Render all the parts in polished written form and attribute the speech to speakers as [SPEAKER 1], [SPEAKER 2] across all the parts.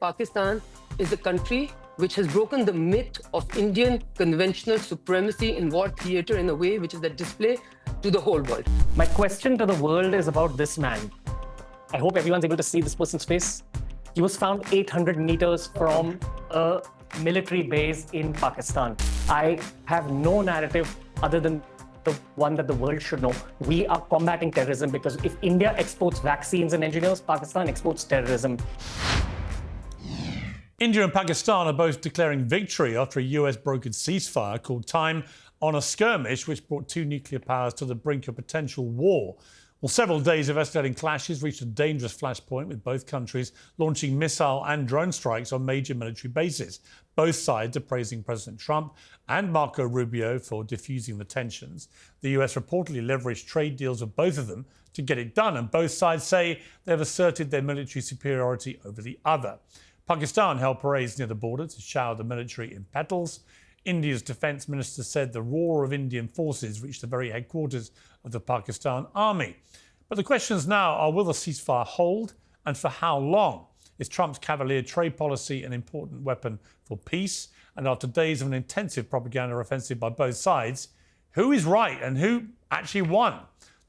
[SPEAKER 1] Pakistan is a country which has broken the myth of Indian conventional supremacy in war theatre in a way which is a display to the whole world.
[SPEAKER 2] My question to the world is about this man. I hope everyone's able to see this person's face. He was found 800 meters from a military base in Pakistan. I have no narrative other than the one that the world should know. We are combating terrorism because if India exports vaccines and engineers, Pakistan exports terrorism.
[SPEAKER 3] India and Pakistan are both declaring victory after a US-brokered ceasefire called Time on a Skirmish, which brought two nuclear powers to the brink of potential war. Well, several days of escalating clashes reached a dangerous flashpoint, with both countries launching missile and drone strikes on major military bases. Both sides are praising President Trump and Marco Rubio for diffusing the tensions. The US reportedly leveraged trade deals with both of them to get it done, and both sides say they've asserted their military superiority over the other. Pakistan held parades near the border to shower the military in petals. India's defence minister said the roar of Indian forces reached the very headquarters of the Pakistan army. But the questions now are, will the ceasefire hold, and for how long? Is Trump's cavalier trade policy an important weapon for peace? And after days of an intensive propaganda offensive by both sides, who is right and who actually won?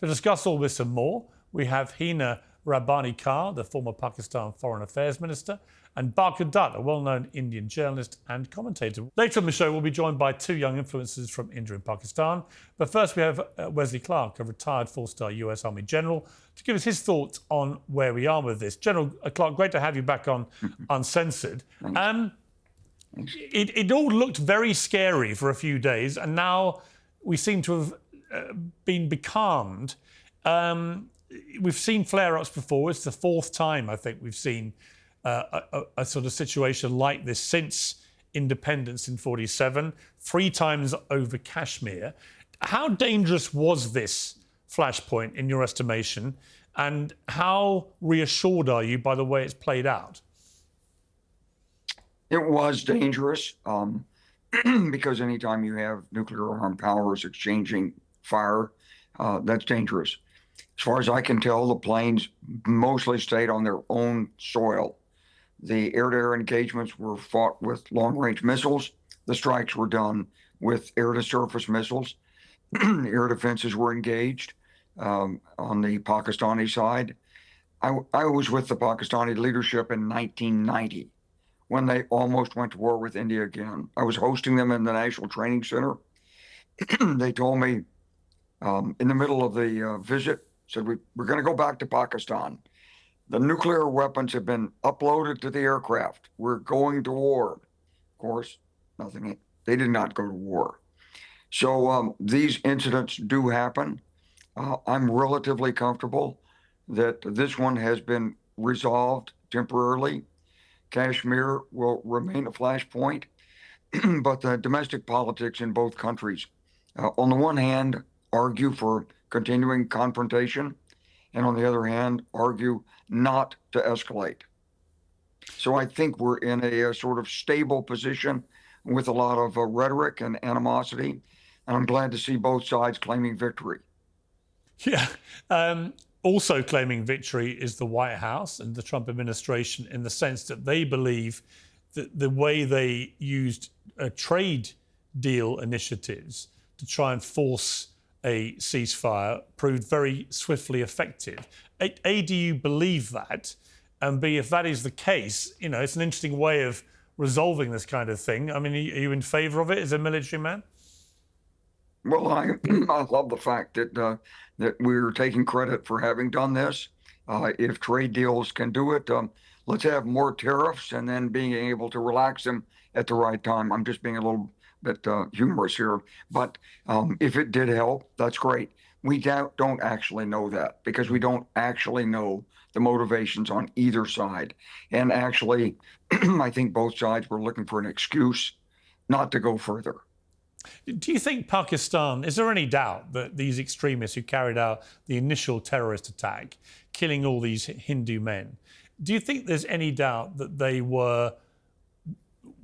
[SPEAKER 3] To discuss all this and more, we have Hina Rabbani Kar, the former Pakistan Foreign Affairs Minister, and Barkha Dutt, a well-known Indian journalist and commentator. Later on the show, we'll be joined by two young influencers from India and Pakistan. But first, we have Wesley Clark, a retired four-star US Army general, to give us his thoughts on where we are with this. General Clark, great to have you back on Uncensored. It all looked very scary for a few days, and now we seem to have been becalmed. We've seen flare-ups before. It's the fourth time, I think, we've seen a sort of situation like this since independence in 47, 3 times over Kashmir. How dangerous was this flashpoint in your estimation, and how reassured are you by the way it's played out?
[SPEAKER 4] It was dangerous because anytime you have nuclear armed powers exchanging fire, that's dangerous. As far as I can tell, the planes mostly stayed on their own soil. The air-to-air engagements were fought with long-range missiles. The strikes were done with air-to-surface missiles. Air defenses were engaged on the Pakistani side. I was with the Pakistani leadership in 1990 when they almost went to war with India again. I was hosting them in the National Training Center. They told me in the middle of the visit, said, we're going to go back to Pakistan. The nuclear weapons have been uploaded to the aircraft. We're going to war. Of course, nothing. They did not go to war. So these incidents do happen. I'm relatively comfortable that this one has been resolved temporarily. Kashmir will remain a flashpoint, but the domestic politics in both countries, on the one hand, argue for continuing confrontation, and on the other hand, argue not to escalate. So I think we're in a sort of stable position with a lot of rhetoric and animosity, and I'm glad to see both sides claiming victory.
[SPEAKER 3] Yeah. Also claiming victory is the White House and the Trump administration, in the sense that they believe that the way they used trade deal initiatives to try and force a ceasefire proved very swiftly effective. A, do you believe that? And B, if that is the case, you know, it's an interesting way of resolving this kind of thing. I mean, are you in favour of it as a military man?
[SPEAKER 4] Well, I love the fact that that we're taking credit for having done this. If trade deals can do it, let's have more tariffs and then being able to relax them at the right time. I'm just being a little bit humorous here, but if it did help, that's great. We don't actually know that because we don't actually know the motivations on either side. And actually, I think both sides were looking for an excuse not to go further.
[SPEAKER 3] Do you think Pakistan, is there any doubt that these extremists who carried out the initial terrorist attack, killing all these Hindu men, do you think there's any doubt that they were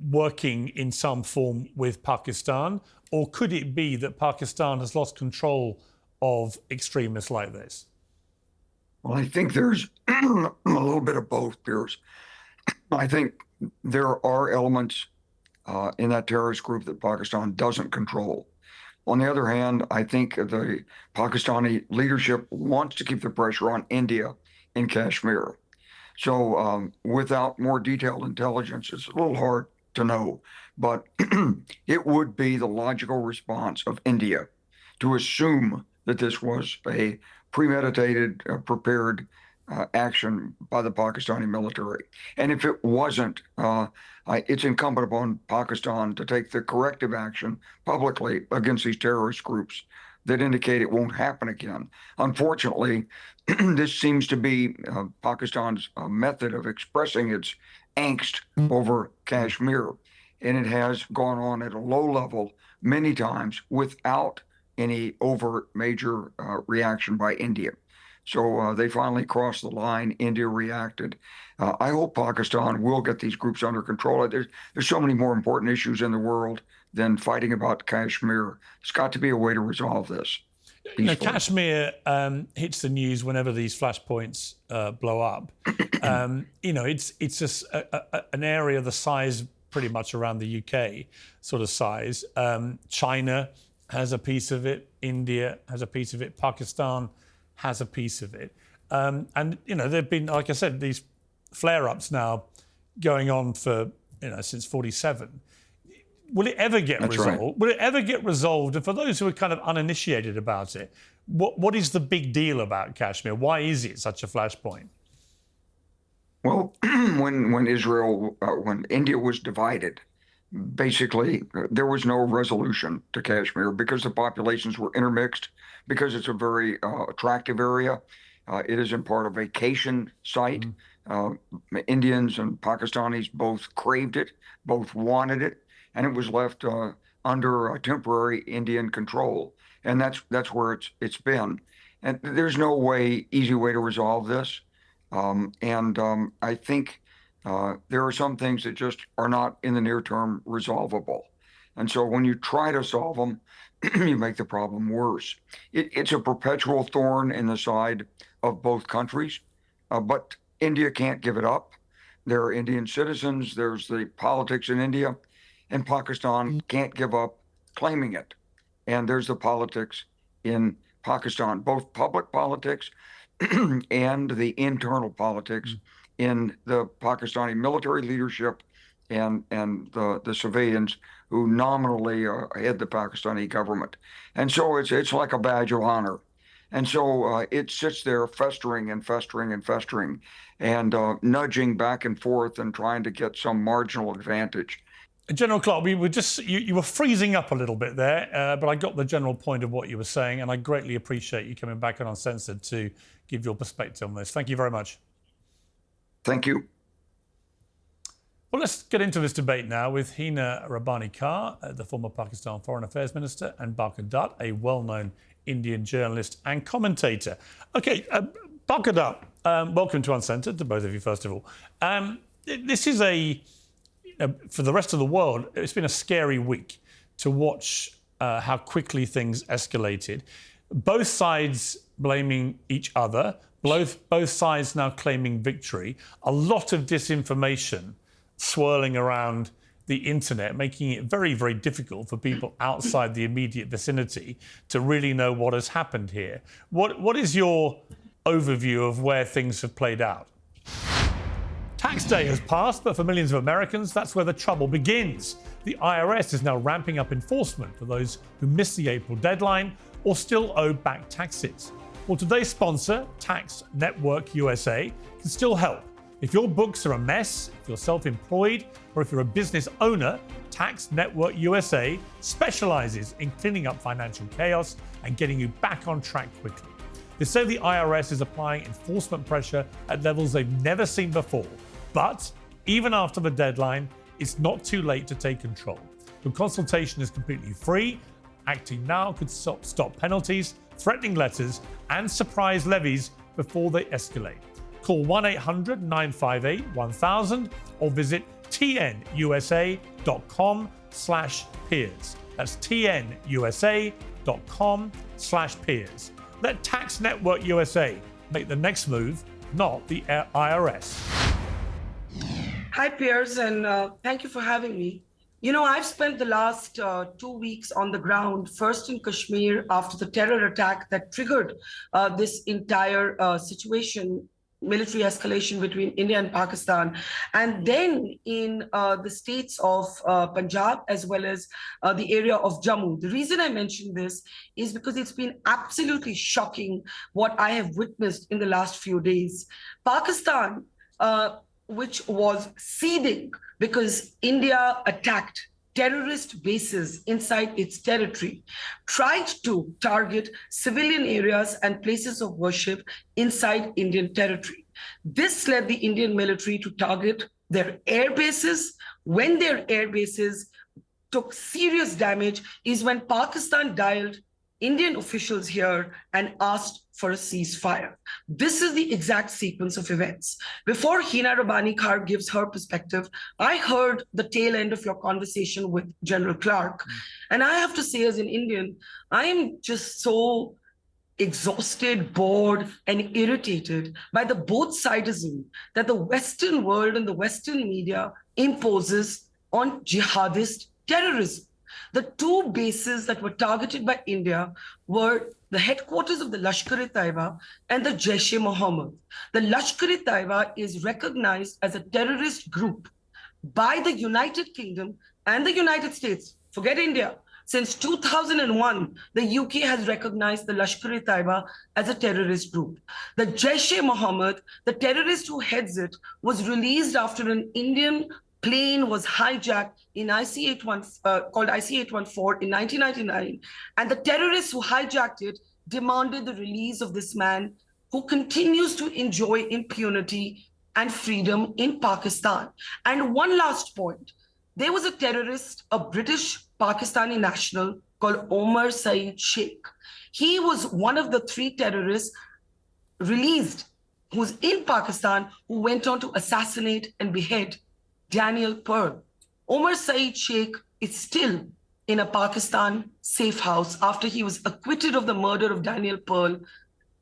[SPEAKER 3] working in some form with Pakistan? Or could it be that Pakistan has lost control of extremists like this?
[SPEAKER 4] Well, I think there's a little bit of both, Piers. I think there are elements in that terrorist group that Pakistan doesn't control. On the other hand, I think the Pakistani leadership wants to keep the pressure on India in Kashmir. So without more detailed intelligence, it's a little hard to know, but it would be the logical response of India to assume that this was a premeditated, prepared action by the Pakistani military. And if it wasn't, it's incumbent upon Pakistan to take the corrective action publicly against these terrorist groups that indicate it won't happen again. Unfortunately, this seems to be Pakistan's method of expressing its angst over Kashmir. And it has gone on at a low level many times without any overt major reaction by India. So they finally crossed the line. India reacted. I hope Pakistan will get these groups under control. There's so many more important issues in the world than fighting about Kashmir. There's got to be a way to resolve this.
[SPEAKER 3] You know, Kashmir hits the news whenever these flashpoints blow up. You know, it's just an area the size pretty much around the UK sort of size. China has a piece of it. India has a piece of it. Pakistan has a piece of it. And, you know, there've been, like I said, these flare-ups now going on for, you know, since 47. Will it ever get resolved? Right. Will it ever get resolved? And for those who are kind of uninitiated about it, what is the big deal about Kashmir? Why is it such a flashpoint?
[SPEAKER 4] Well, when India was divided, basically there was no resolution to Kashmir because the populations were intermixed, because it's a very attractive area. It is in part a vacation site. Indians and Pakistanis both craved it, both wanted it, and it was left under temporary Indian control. And that's where it's been. And there's no easy way to resolve this. I think there are some things that just are not in the near term resolvable. And so when you try to solve them, you make the problem worse. It's a perpetual thorn in the side of both countries, but India can't give it up. There are Indian citizens, there's the politics in India, and Pakistan can't give up claiming it. And there's the politics in Pakistan, both public politics and the internal politics in the Pakistani military leadership and the civilians who nominally head the Pakistani government. And so it's like a badge of honor. And so it sits there festering and festering and festering and nudging back and forth and trying to get some marginal advantage.
[SPEAKER 3] General Clark, we were just you were freezing up a little bit there, but I got the general point of what you were saying, and I greatly appreciate you coming back on Uncensored to give your perspective on this. Thank you very much.
[SPEAKER 4] Thank you.
[SPEAKER 3] Well, let's get into this debate now with Hina Rabbani Kar, the former Pakistan Foreign Affairs Minister, and Barkhad Dutt, a well-known Indian journalist and commentator. Okay, Barkhad Dutt, welcome to Uncensored, to both of you, first of all. This is for the rest of the world, it's been a scary week to watch how quickly things escalated. Both sides blaming each other, both sides now claiming victory. A lot of disinformation swirling around the internet, making it very, very difficult for people outside the immediate vicinity to really know what has happened here. What is your overview of where things have played out? Tax day has passed, but for millions of Americans, that's where the trouble begins. The IRS is now ramping up enforcement for those who missed the April deadline or still owe back taxes. Well, today's sponsor, Tax Network USA, can still help. If your books are a mess, if you're self-employed, or if you're a business owner, Tax Network USA specializes in cleaning up financial chaos and getting you back on track quickly. They say the IRS is applying enforcement pressure at levels they've never seen before. But even after the deadline, it's not too late to take control. The consultation is completely free. Acting now could stop penalties, threatening letters, and surprise levies before they escalate. Call 1-800-958-1000 or visit tnusa.com/peers. That's tnusa.com/peers. Let Tax Network USA make the next move, not the IRS.
[SPEAKER 5] Hi, Piers, and thank you for having me. You know, I've spent the last 2 weeks on the ground, first in Kashmir after the terror attack that triggered this entire situation, military escalation between India and Pakistan, and then in the states of Punjab as well as the area of Jammu. The reason I mention this is because it's been absolutely shocking what I have witnessed in the last few days. Pakistan. Which was seething because India attacked terrorist bases inside its territory, tried to target civilian areas and places of worship inside Indian territory. This led the Indian military to target their air bases. When their air bases took serious damage is when Pakistan dialed Indian officials here and asked for a ceasefire. This is the exact sequence of events. Before Hina Rabbani Khar gives her perspective, I heard the tail end of your conversation with General Clark. And I have to say, as an Indian, I am just so exhausted, bored, and irritated by the both-sidism that the Western world and the Western media imposes on jihadist terrorism. The two bases that were targeted by India were the headquarters of the Lashkar-e-Taiba and the Jaish-e-Mohammed. The Lashkar-e-Taiba is recognized as a terrorist group by the United Kingdom and the United States. Forget India. Since 2001, the UK has recognized the Lashkar-e-Taiba as a terrorist group. The Jaish-e-Mohammed, the terrorist who heads it, was released after an Indian plane was hijacked in called IC-814 in 1999, and the terrorists who hijacked it demanded the release of this man who continues to enjoy impunity and freedom in Pakistan. And one last point, there was a terrorist, a British Pakistani national called Omar Saeed Sheikh. He was one of the 3 terrorists released who's in Pakistan who went on to assassinate and behead Daniel Pearl. Omar Saeed Sheikh is still in a Pakistan safe house after he was acquitted of the murder of Daniel Pearl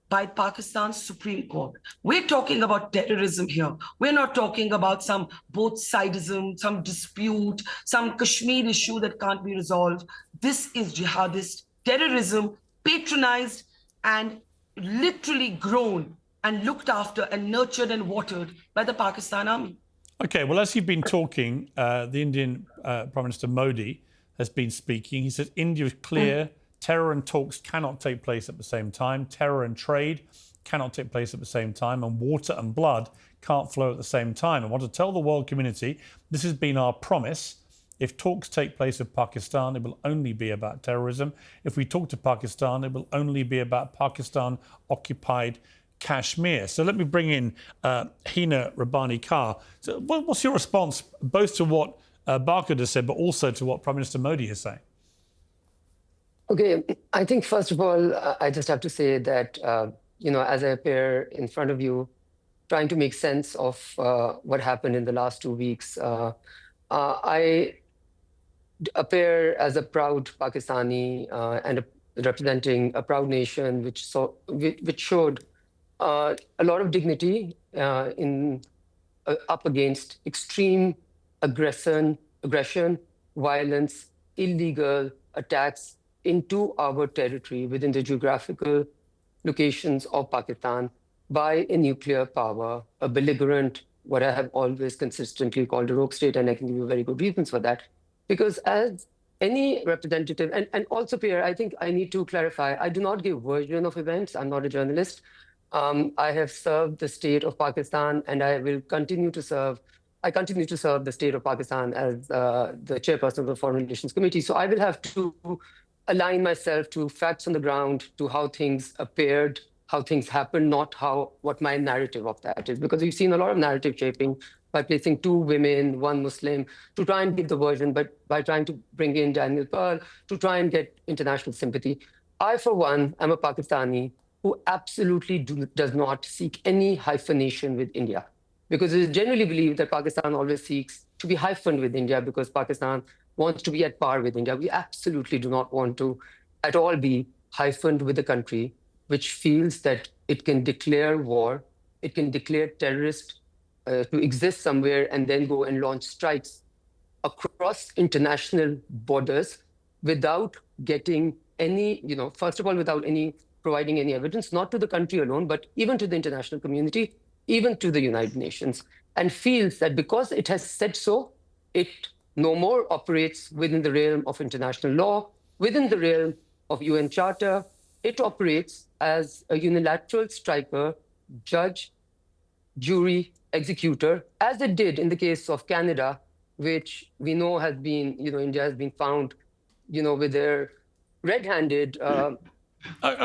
[SPEAKER 5] by Pakistan's Supreme Court. We're talking about terrorism here. We're not talking about some both-sidism, some dispute, some Kashmir issue that can't be resolved. This is jihadist terrorism, patronized and literally grown and looked after and nurtured and watered by the Pakistan army.
[SPEAKER 3] Okay, well, as you've been talking, the Indian Prime Minister Modi has been speaking. He said India is clear, terror and talks cannot take place at the same time, terror and trade cannot take place at the same time, and water and blood can't flow at the same time. I want to tell the world community, this has been our promise. If talks take place with Pakistan, it will only be about terrorism. If we talk to Pakistan, it will only be about Pakistan-occupied Kashmir. So let me bring in Hina Rabbani Khar. So what's your response both to what Barkhad has said, but also to what Prime Minister Modi is saying?
[SPEAKER 1] Okay, I think first of all, I just have to say that, as I appear in front of you, trying to make sense of what happened in the last 2 weeks, I appear as a proud Pakistani and representing a proud nation which showed a lot of dignity up against extreme aggression, violence, illegal attacks into our territory within the geographical locations of Pakistan by a nuclear power, a belligerent, what I have always consistently called a rogue state, and I can give you very good reasons for that. Because as any representative, and also, Pierre, I think I need to clarify, I do not give version of events. I'm not a journalist. I have served the state of Pakistan, and I will continue to serve. I continue to serve the state of Pakistan as the chairperson of the Foreign Relations Committee. So I will have to align myself to facts on the ground, to how things appeared, how things happened, not what my narrative of that is. Because we've seen a lot of narrative shaping by placing 2 women, 1 Muslim, to try and give the version, but by trying to bring in Daniel Pearl, to try and get international sympathy. I, for one, am a Pakistani who absolutely does not seek any hyphenation with India. Because it is generally believed that Pakistan always seeks to be hyphened with India because Pakistan wants to be at par with India. We absolutely do not want to at all be hyphened with a country which feels that it can declare war, it can declare terrorist to exist somewhere and then go and launch strikes across international borders without getting any, first of all, without any providing any evidence, not to the country alone, but even to the international community, even to the United Nations, and feels that because it has said so, it no more operates within the realm of international law, within the realm of UN Charter. It operates as a unilateral striker, judge, jury, executor, as it did in the case of Canada, which we know has been, India has been found, with their red-handed.
[SPEAKER 3] Okay,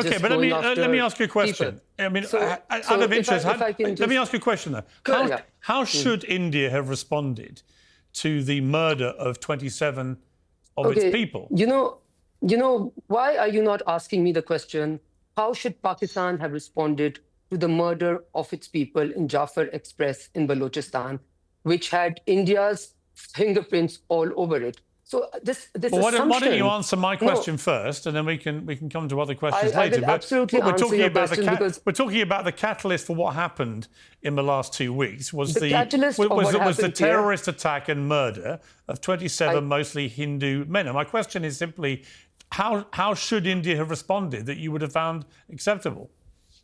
[SPEAKER 1] just
[SPEAKER 3] but let
[SPEAKER 1] going
[SPEAKER 3] me
[SPEAKER 1] after
[SPEAKER 3] ask you a question.
[SPEAKER 1] people.
[SPEAKER 3] I mean,
[SPEAKER 1] So-
[SPEAKER 3] out
[SPEAKER 1] so
[SPEAKER 3] of
[SPEAKER 1] if I-
[SPEAKER 3] interest,
[SPEAKER 1] if I can
[SPEAKER 3] let me
[SPEAKER 1] just-
[SPEAKER 3] ask you a question though.
[SPEAKER 1] Good, yeah.
[SPEAKER 3] How should India have responded to the murder of 27 of its people?
[SPEAKER 1] Why are you not asking me the question, how should Pakistan have responded to the murder of its people in Jafar Express in Balochistan, which had India's fingerprints all over it? So this
[SPEAKER 3] Well, why don't you
[SPEAKER 1] assumption-
[SPEAKER 3] answer my question first, and then we can come to other questions
[SPEAKER 1] I
[SPEAKER 3] later.
[SPEAKER 1] will absolutely
[SPEAKER 3] we're
[SPEAKER 1] answer
[SPEAKER 3] talking
[SPEAKER 1] your
[SPEAKER 3] about
[SPEAKER 1] question because-
[SPEAKER 3] we're talking about the catalyst for what happened in the last 2 weeks was
[SPEAKER 1] The catalyst of what
[SPEAKER 3] was the
[SPEAKER 1] happened here-
[SPEAKER 3] terrorist attack and murder of 27 mostly Hindu men. And my question is simply, how should India have responded that you would have found acceptable?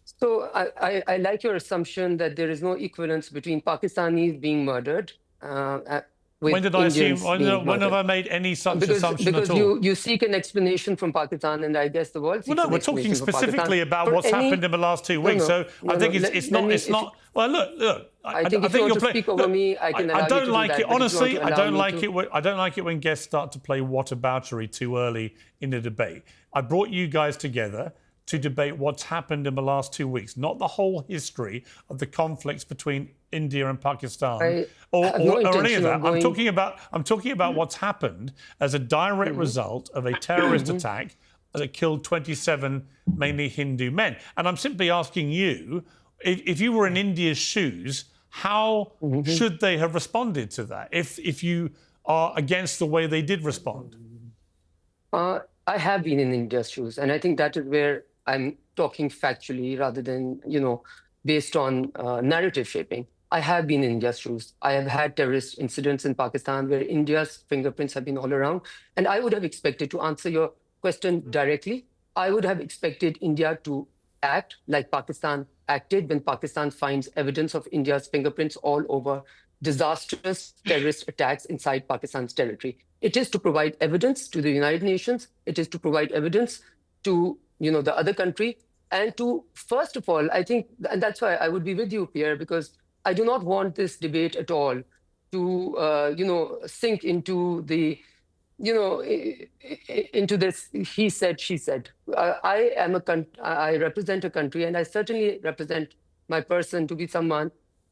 [SPEAKER 1] So I like your assumption that there is no equivalence between Pakistanis being murdered with
[SPEAKER 3] When did I assume?
[SPEAKER 1] Indians being
[SPEAKER 3] When have
[SPEAKER 1] murdered.
[SPEAKER 3] I made any such
[SPEAKER 1] Because
[SPEAKER 3] assumption at all?
[SPEAKER 1] you seek an explanation from Pakistan, and I guess the world seeks
[SPEAKER 3] Well, no,
[SPEAKER 1] an
[SPEAKER 3] we're talking
[SPEAKER 1] explanation from
[SPEAKER 3] specifically
[SPEAKER 1] Pakistan
[SPEAKER 3] about
[SPEAKER 1] for
[SPEAKER 3] what's
[SPEAKER 1] any-
[SPEAKER 3] happened in the last 2 weeks.
[SPEAKER 1] No,
[SPEAKER 3] I think
[SPEAKER 1] let
[SPEAKER 3] it's
[SPEAKER 1] me-
[SPEAKER 3] not.
[SPEAKER 1] if
[SPEAKER 3] It's
[SPEAKER 1] you-
[SPEAKER 3] not. Well, look.
[SPEAKER 1] I think if you want to speak over me, I can allow
[SPEAKER 3] I
[SPEAKER 1] you
[SPEAKER 3] don't
[SPEAKER 1] to do
[SPEAKER 3] like
[SPEAKER 1] that,
[SPEAKER 3] it.
[SPEAKER 1] but if you
[SPEAKER 3] Honestly,
[SPEAKER 1] want to
[SPEAKER 3] I
[SPEAKER 1] allow
[SPEAKER 3] don't
[SPEAKER 1] me
[SPEAKER 3] like
[SPEAKER 1] to-
[SPEAKER 3] it. I don't like it when guests start to play whataboutery too early in the debate. I brought you guys together to debate what's happened in the last 2 weeks, not the whole history of the conflicts between India and Pakistan
[SPEAKER 1] I
[SPEAKER 3] or
[SPEAKER 1] have no
[SPEAKER 3] any of
[SPEAKER 1] intention
[SPEAKER 3] that.
[SPEAKER 1] of going-
[SPEAKER 3] I'm talking about what's happened as a direct result of a terrorist attack that killed 27 mainly Hindu men. And I'm simply asking you, if you were in India's shoes, how should they have responded to that? If you are against the way they did respond.
[SPEAKER 1] I have been in India's shoes, and I think that is where I'm talking factually rather than, based on narrative shaping. I have been in India's shoes. I have had terrorist incidents in Pakistan where India's fingerprints have been all around. And I would have expected, to answer your question directly, I would have expected India to act like Pakistan acted when Pakistan finds evidence of India's fingerprints all over disastrous terrorist attacks inside Pakistan's territory. It is to provide evidence to the United Nations. It is to provide evidence to, the other country. And to, first of all, I think, and that's why I would be with you, Pierre, because I do not want this debate at all to, sink into the, into this he said, she said. I represent a country, and I certainly represent my person to be someone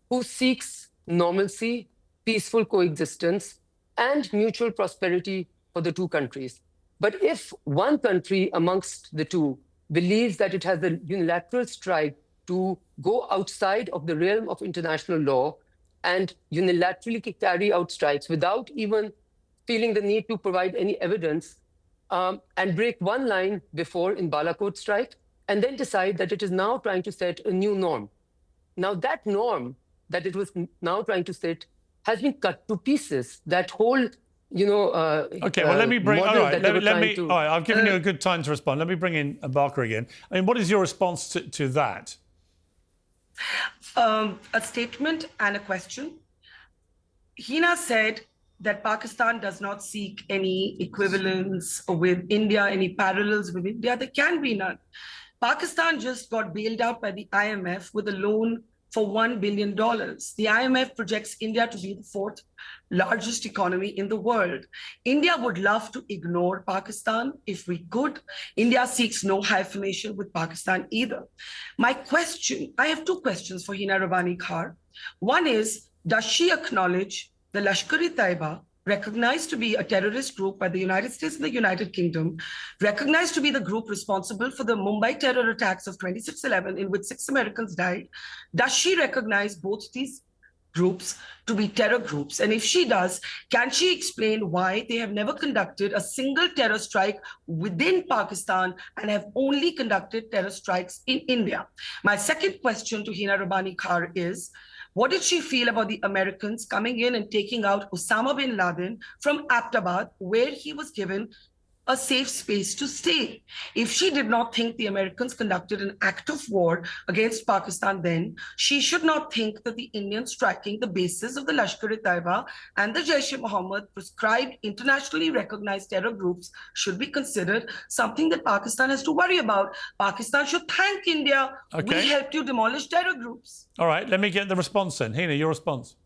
[SPEAKER 1] who seeks normalcy, peaceful coexistence, and mutual prosperity for the two countries. But if one country amongst the two believes that it has the unilateral strike to go outside of the realm of international law and unilaterally carry out strikes without even feeling the need to provide any evidence, and break one line before in Balakot strike, and then decide that it is now trying to set a new norm. Now that norm that it was now trying to set has been cut to pieces. That whole,
[SPEAKER 3] Okay, well, let me bring. All
[SPEAKER 1] model
[SPEAKER 3] right,
[SPEAKER 1] that they were
[SPEAKER 3] let
[SPEAKER 1] trying
[SPEAKER 3] me.
[SPEAKER 1] to-
[SPEAKER 3] All right, I've given you a good time to respond. Let me bring in Barker again. I mean, what is your response to that?
[SPEAKER 5] A statement and a question. Hina said that Pakistan does not seek any equivalence with India, any parallels with India. There can be none. Pakistan just got bailed out by the IMF with a loan for $1 billion. The IMF projects India to be the fourth largest economy in the world. India would love to ignore Pakistan if we could. India seeks no hyphenation with Pakistan either. My question, I have two questions for Hina Rabani Khar. One is, does she acknowledge the Lashkar-e-Taiba, recognized to be a terrorist group by the United States and the United Kingdom, recognized to be the group responsible for the Mumbai terror attacks of 26/11, in which 6 Americans died? Does she recognize both these groups to be terror groups? And if she does, can she explain why they have never conducted a single terror strike within Pakistan and have only conducted terror strikes in India? My second question to Hina Rabani Khar is, What did she feel about the Americans coming in and taking out Osama bin Laden from Abbottabad, where he was given a safe space to stay? If she did not think the Americans conducted an act of war against Pakistan then, she should not think that the Indians striking the bases of the Lashkar-e-Taiba and the Jaish-e-Mohammed prescribed internationally recognized terror groups should be considered something that Pakistan has to worry about. Pakistan should thank India.
[SPEAKER 3] Okay.
[SPEAKER 5] We helped you demolish terror groups.
[SPEAKER 3] All right, let me get the response then. Hina, your response.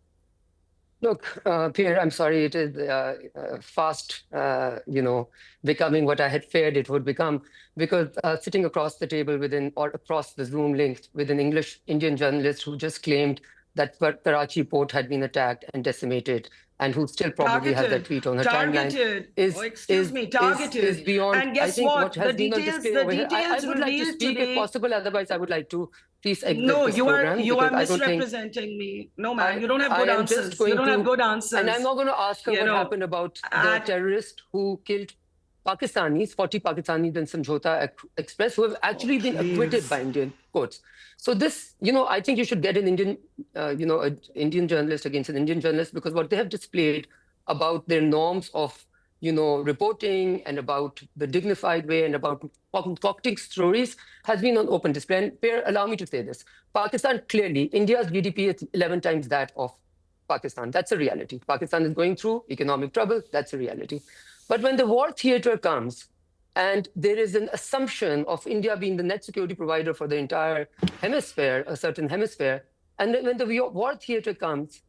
[SPEAKER 1] Look, Pierre, I'm sorry, it is fast, becoming what I had feared it would become, because sitting across the table or across the Zoom link with an Indian journalist who just claimed that Karachi port had been attacked and decimated, and who still probably has that tweet on her
[SPEAKER 5] Targeted.
[SPEAKER 1] timeline,
[SPEAKER 5] Targeted.
[SPEAKER 1] is beyond.
[SPEAKER 5] And guess
[SPEAKER 1] I think
[SPEAKER 5] what?
[SPEAKER 1] has
[SPEAKER 5] The
[SPEAKER 1] been on
[SPEAKER 5] details,
[SPEAKER 1] display
[SPEAKER 5] the
[SPEAKER 1] over here. I
[SPEAKER 5] details
[SPEAKER 1] would like to
[SPEAKER 5] revealed
[SPEAKER 1] speak
[SPEAKER 5] today.
[SPEAKER 1] if possible. Otherwise, I would like to please exit
[SPEAKER 5] No,
[SPEAKER 1] this
[SPEAKER 5] you
[SPEAKER 1] program,
[SPEAKER 5] are
[SPEAKER 1] because I don't think.
[SPEAKER 5] misrepresenting me. No, man, you don't have
[SPEAKER 1] I
[SPEAKER 5] good
[SPEAKER 1] am just
[SPEAKER 5] answers.
[SPEAKER 1] going
[SPEAKER 5] You don't have
[SPEAKER 1] to-
[SPEAKER 5] good answers.
[SPEAKER 1] And I'm not going to ask her
[SPEAKER 5] You
[SPEAKER 1] what
[SPEAKER 5] know,
[SPEAKER 1] happened about the
[SPEAKER 5] at-
[SPEAKER 1] terrorist who killed Pakistanis, 40 Pakistanis in Samjhota Express, who have actually been acquitted
[SPEAKER 5] please.
[SPEAKER 1] by Indian courts. So this, I think you should get an Indian, an Indian journalist against an Indian journalist, because what they have displayed about their norms of, reporting and about the dignified way and about concocting stories has been on open display. And Pierre, allow me to say this. Pakistan, clearly, India's GDP is 11 times that of Pakistan. That's a reality. Pakistan is going through economic trouble. That's a reality. But when the war theater comes and there is an assumption of India being the net security provider for the entire hemisphere, a certain hemisphere, and then when the war theater comes,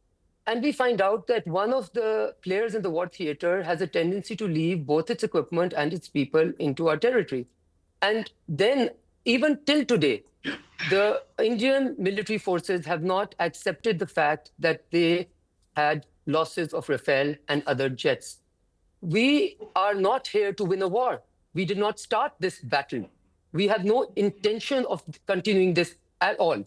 [SPEAKER 1] and we find out that one of the players in the war theater has a tendency to leave both its equipment and its people into our territory. And then, even till today, the Indian military forces have not accepted the fact that they had losses of Rafale and other jets. We are not here to win a war. We did not start this battle. We have no intention of continuing this at all.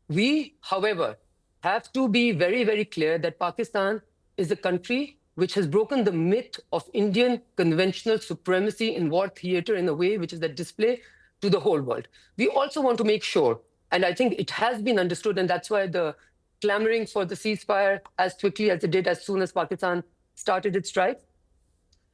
[SPEAKER 1] We, however, have to be very, very clear that Pakistan is a country which has broken the myth of Indian conventional supremacy in war theater in a way which is a display to the whole world. We also want to make sure, and I think it has been understood, and that's why the clamoring for the ceasefire as quickly as it did as soon as Pakistan started its strike.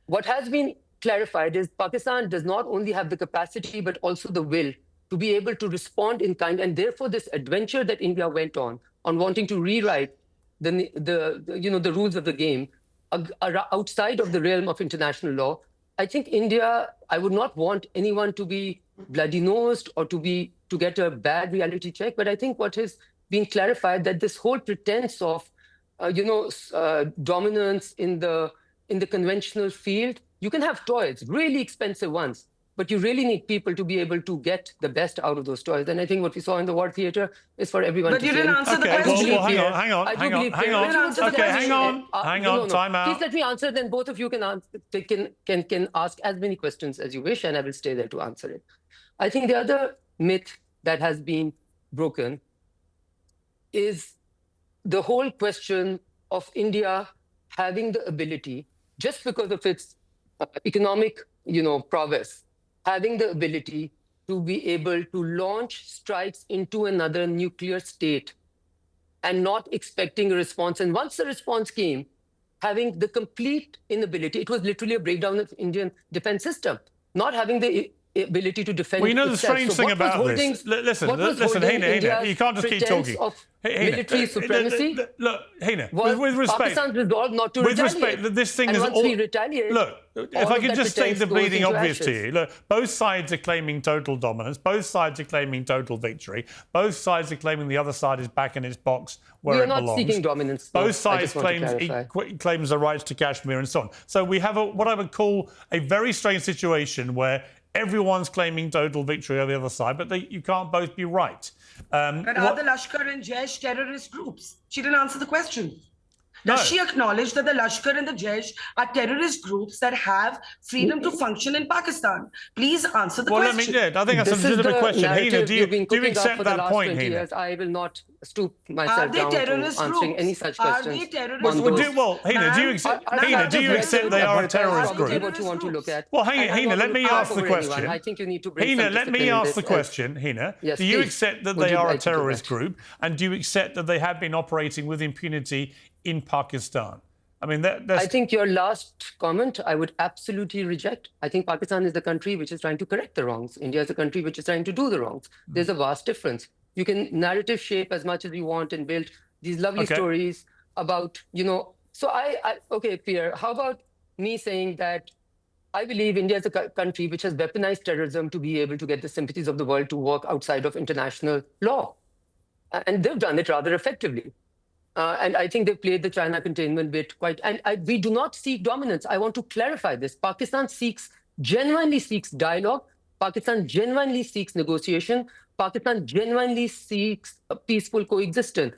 [SPEAKER 1] What has been clarified is Pakistan does not only have the capacity, but also the will to be able to respond in kind. And therefore, this adventure that India went on wanting to rewrite the rules of the game outside of the realm of international law, I think India, I would not want anyone to be bloody-nosed or to get a bad reality check. But I think what has been clarified that this whole pretense of, dominance in the conventional field, you can have toys, really expensive ones, but you really need people to be able to get the best out of those toys. And I think what we saw in the war theater is for everyone
[SPEAKER 5] But
[SPEAKER 1] to
[SPEAKER 5] you
[SPEAKER 1] see.
[SPEAKER 5] didn't answer the
[SPEAKER 3] Okay,
[SPEAKER 5] question.
[SPEAKER 3] well, hang on. Okay, hang on, time out.
[SPEAKER 1] Please let me answer, then both of you can ask as many questions as you wish, and I will stay there to answer it. I think the other myth that has been broken is the whole question of India having the ability, just because of its economic, prowess, having the ability to be able to launch strikes into another nuclear state and not expecting a response. And once the response came, having the complete inability, it was literally a breakdown of Indian defense system, not having the ability to defend
[SPEAKER 3] Well, you know the
[SPEAKER 1] itself.
[SPEAKER 3] strange
[SPEAKER 1] So
[SPEAKER 3] thing
[SPEAKER 1] what was
[SPEAKER 3] about
[SPEAKER 1] holding-
[SPEAKER 3] this. Listen,
[SPEAKER 1] what was
[SPEAKER 3] Hina,
[SPEAKER 1] holding
[SPEAKER 3] Hina,
[SPEAKER 1] India's
[SPEAKER 3] you can't just keep
[SPEAKER 1] pretense
[SPEAKER 3] talking.
[SPEAKER 1] of
[SPEAKER 3] Hina,
[SPEAKER 1] military supremacy
[SPEAKER 3] Look, Hina,
[SPEAKER 1] was
[SPEAKER 3] with respect.
[SPEAKER 1] Pakistan's resolve not to
[SPEAKER 3] With
[SPEAKER 1] retaliate.
[SPEAKER 3] respect, this thing
[SPEAKER 1] And
[SPEAKER 3] is
[SPEAKER 1] once
[SPEAKER 3] all.
[SPEAKER 1] we retaliate,
[SPEAKER 3] Look, if
[SPEAKER 1] all
[SPEAKER 3] I
[SPEAKER 1] of
[SPEAKER 3] could
[SPEAKER 1] that
[SPEAKER 3] just state
[SPEAKER 1] pretense
[SPEAKER 3] the
[SPEAKER 1] goes
[SPEAKER 3] bleeding
[SPEAKER 1] into
[SPEAKER 3] obvious to
[SPEAKER 1] ashes.
[SPEAKER 3] you. Look, both sides are claiming total dominance. Both sides are claiming total victory. Both sides are claiming the other side is back in its box where
[SPEAKER 1] We are
[SPEAKER 3] it
[SPEAKER 1] not
[SPEAKER 3] belongs.
[SPEAKER 1] seeking dominance. though.
[SPEAKER 3] Both
[SPEAKER 1] I
[SPEAKER 3] sides
[SPEAKER 1] just want to
[SPEAKER 3] claims the rights to Kashmir and so on. So we have what I would call a very strange situation where everyone's claiming total victory on the other side, but you can't both be right.
[SPEAKER 5] And are the Lashkar and Jaish terrorist groups? She didn't answer the question. Does
[SPEAKER 3] No.
[SPEAKER 5] she acknowledge that the Lashkar and the Jaish are terrorist groups that have freedom to function in Pakistan? Please answer the
[SPEAKER 3] Well,
[SPEAKER 5] question.
[SPEAKER 3] I think that's a
[SPEAKER 1] This is
[SPEAKER 3] legitimate
[SPEAKER 1] the
[SPEAKER 3] question. Hina,
[SPEAKER 1] narrative
[SPEAKER 3] do
[SPEAKER 1] you've been
[SPEAKER 3] you
[SPEAKER 1] cooking up
[SPEAKER 3] accept
[SPEAKER 1] for the
[SPEAKER 3] that
[SPEAKER 1] last
[SPEAKER 3] point,
[SPEAKER 1] 20
[SPEAKER 3] Hina?
[SPEAKER 1] years. I will not stoop
[SPEAKER 5] Are
[SPEAKER 1] myself
[SPEAKER 5] they
[SPEAKER 1] down to
[SPEAKER 5] terrorist
[SPEAKER 1] answering
[SPEAKER 5] groups?
[SPEAKER 1] any such
[SPEAKER 5] Are they
[SPEAKER 1] questions
[SPEAKER 5] terrorist
[SPEAKER 1] on
[SPEAKER 3] Well,
[SPEAKER 1] those.
[SPEAKER 3] Hina, do you
[SPEAKER 5] Ma'am,
[SPEAKER 3] accept?
[SPEAKER 5] ma'am,
[SPEAKER 3] Hina, do you
[SPEAKER 5] ma'am,
[SPEAKER 3] accept
[SPEAKER 5] ma'am,
[SPEAKER 3] they are a
[SPEAKER 5] ma'am,
[SPEAKER 3] terrorist
[SPEAKER 5] ma'am,
[SPEAKER 1] Probably
[SPEAKER 3] group?
[SPEAKER 1] what you want to look at.
[SPEAKER 3] Well, Hina,
[SPEAKER 1] I'm not
[SPEAKER 3] let
[SPEAKER 1] going
[SPEAKER 3] me
[SPEAKER 1] to
[SPEAKER 3] ask
[SPEAKER 1] talk
[SPEAKER 3] the
[SPEAKER 1] over anyone.
[SPEAKER 3] question.
[SPEAKER 1] I think you need to bring
[SPEAKER 3] Hina,
[SPEAKER 1] some
[SPEAKER 3] let me
[SPEAKER 1] discipline in
[SPEAKER 3] ask
[SPEAKER 1] this
[SPEAKER 3] the
[SPEAKER 1] as-
[SPEAKER 3] question, Hina.
[SPEAKER 1] Yes,
[SPEAKER 3] Do you
[SPEAKER 1] please.
[SPEAKER 3] accept that
[SPEAKER 1] Would
[SPEAKER 3] they
[SPEAKER 1] you
[SPEAKER 3] are a
[SPEAKER 1] like to do
[SPEAKER 3] terrorist
[SPEAKER 1] that?
[SPEAKER 3] group? And do you accept that they have been operating with impunity in Pakistan? I mean, that's...
[SPEAKER 1] I think your last comment, I would absolutely reject. I think Pakistan is the country which is trying to correct the wrongs. India is a country which is trying to do the wrongs. There's a vast difference. You can narrative shape as much as you want and build these lovely
[SPEAKER 3] Okay.
[SPEAKER 1] stories about, So okay, Pierre, how about me saying that I believe India is a country which has weaponized terrorism to be able to get the sympathies of the world to work outside of international law. And they've done it rather effectively. And I think they've played the China containment bit quite. And we do not seek dominance. I want to clarify this. Pakistan genuinely seeks dialogue. Pakistan genuinely seeks negotiation. Pakistan genuinely seeks a peaceful coexistence.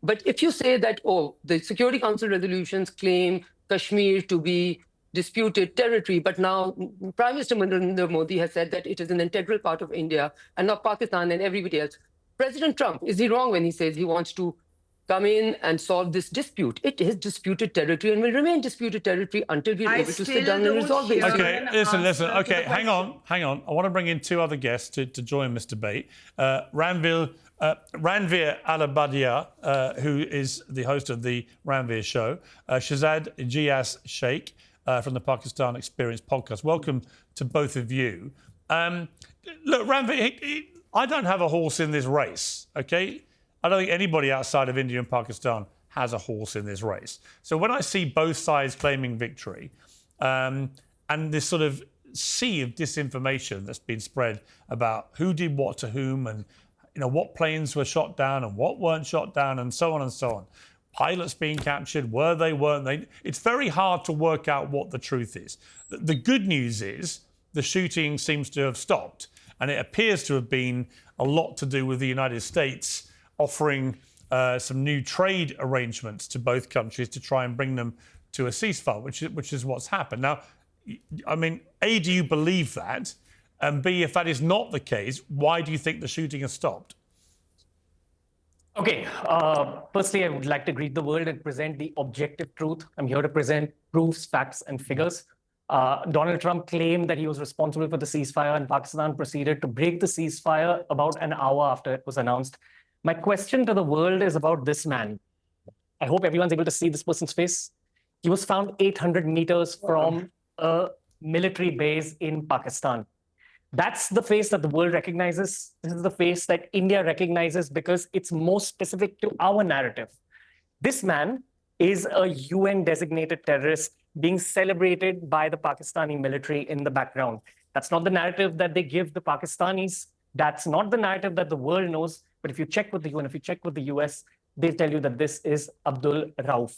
[SPEAKER 1] But if you say that, the Security Council resolutions claim Kashmir to be disputed territory, but now Prime Minister Narendra Modi has said that it is an integral part of India and not Pakistan and everybody else. President Trump, is he wrong when he says he wants to come in and solve this dispute? It is disputed territory and will remain disputed territory until we're
[SPEAKER 5] I
[SPEAKER 1] able to sit
[SPEAKER 5] still
[SPEAKER 1] down and
[SPEAKER 5] don't
[SPEAKER 1] resolve the
[SPEAKER 5] hear-
[SPEAKER 1] issue.
[SPEAKER 3] Okay,
[SPEAKER 5] an
[SPEAKER 3] listen.
[SPEAKER 5] answer to
[SPEAKER 3] Okay,
[SPEAKER 5] the
[SPEAKER 3] hang on. I want to bring in two other guests to join this debate. Ranveer Alabadia, who is the host of the Ranveer Show. Shahzad Gias Sheikh from the Pakistan Experience podcast. Welcome to both of you. Look, Ranveer, I don't have a horse in this race, okay? I don't think anybody outside of India and Pakistan has a horse in this race. So when I see both sides claiming victory, and this sort of sea of disinformation that's been spread about who did what to whom and what planes were shot down and what weren't shot down and so on and so on. Pilots being captured, weren't they? It's very hard to work out what the truth is. The good news is the shooting seems to have stopped, and it appears to have been a lot to do with the United States offering some new trade arrangements to both countries to try and bring them to a ceasefire, which is what's happened. Now, I mean, A, do you believe that? And B, if that is not the case, why do you think the shooting has stopped?
[SPEAKER 2] Okay, firstly, I would like to greet the world and present the objective truth. I'm here to present proofs, facts, and figures. Donald Trump claimed that he was responsible for the ceasefire, and Pakistan proceeded to break the ceasefire about an hour after it was announced. My question to the world is about this man. I hope everyone's able to see this person's face. He was found 800 meters from a military base in Pakistan. That's the face that the world recognizes. This is the face that India recognizes because it's most specific to our narrative. This man is a UN-designated terrorist being celebrated by the Pakistani military in the background. That's not the narrative that they give the Pakistanis. That's not the narrative that the world knows. But if you check with the UN, if you check with the US, they tell you that this is Abdul Rauf.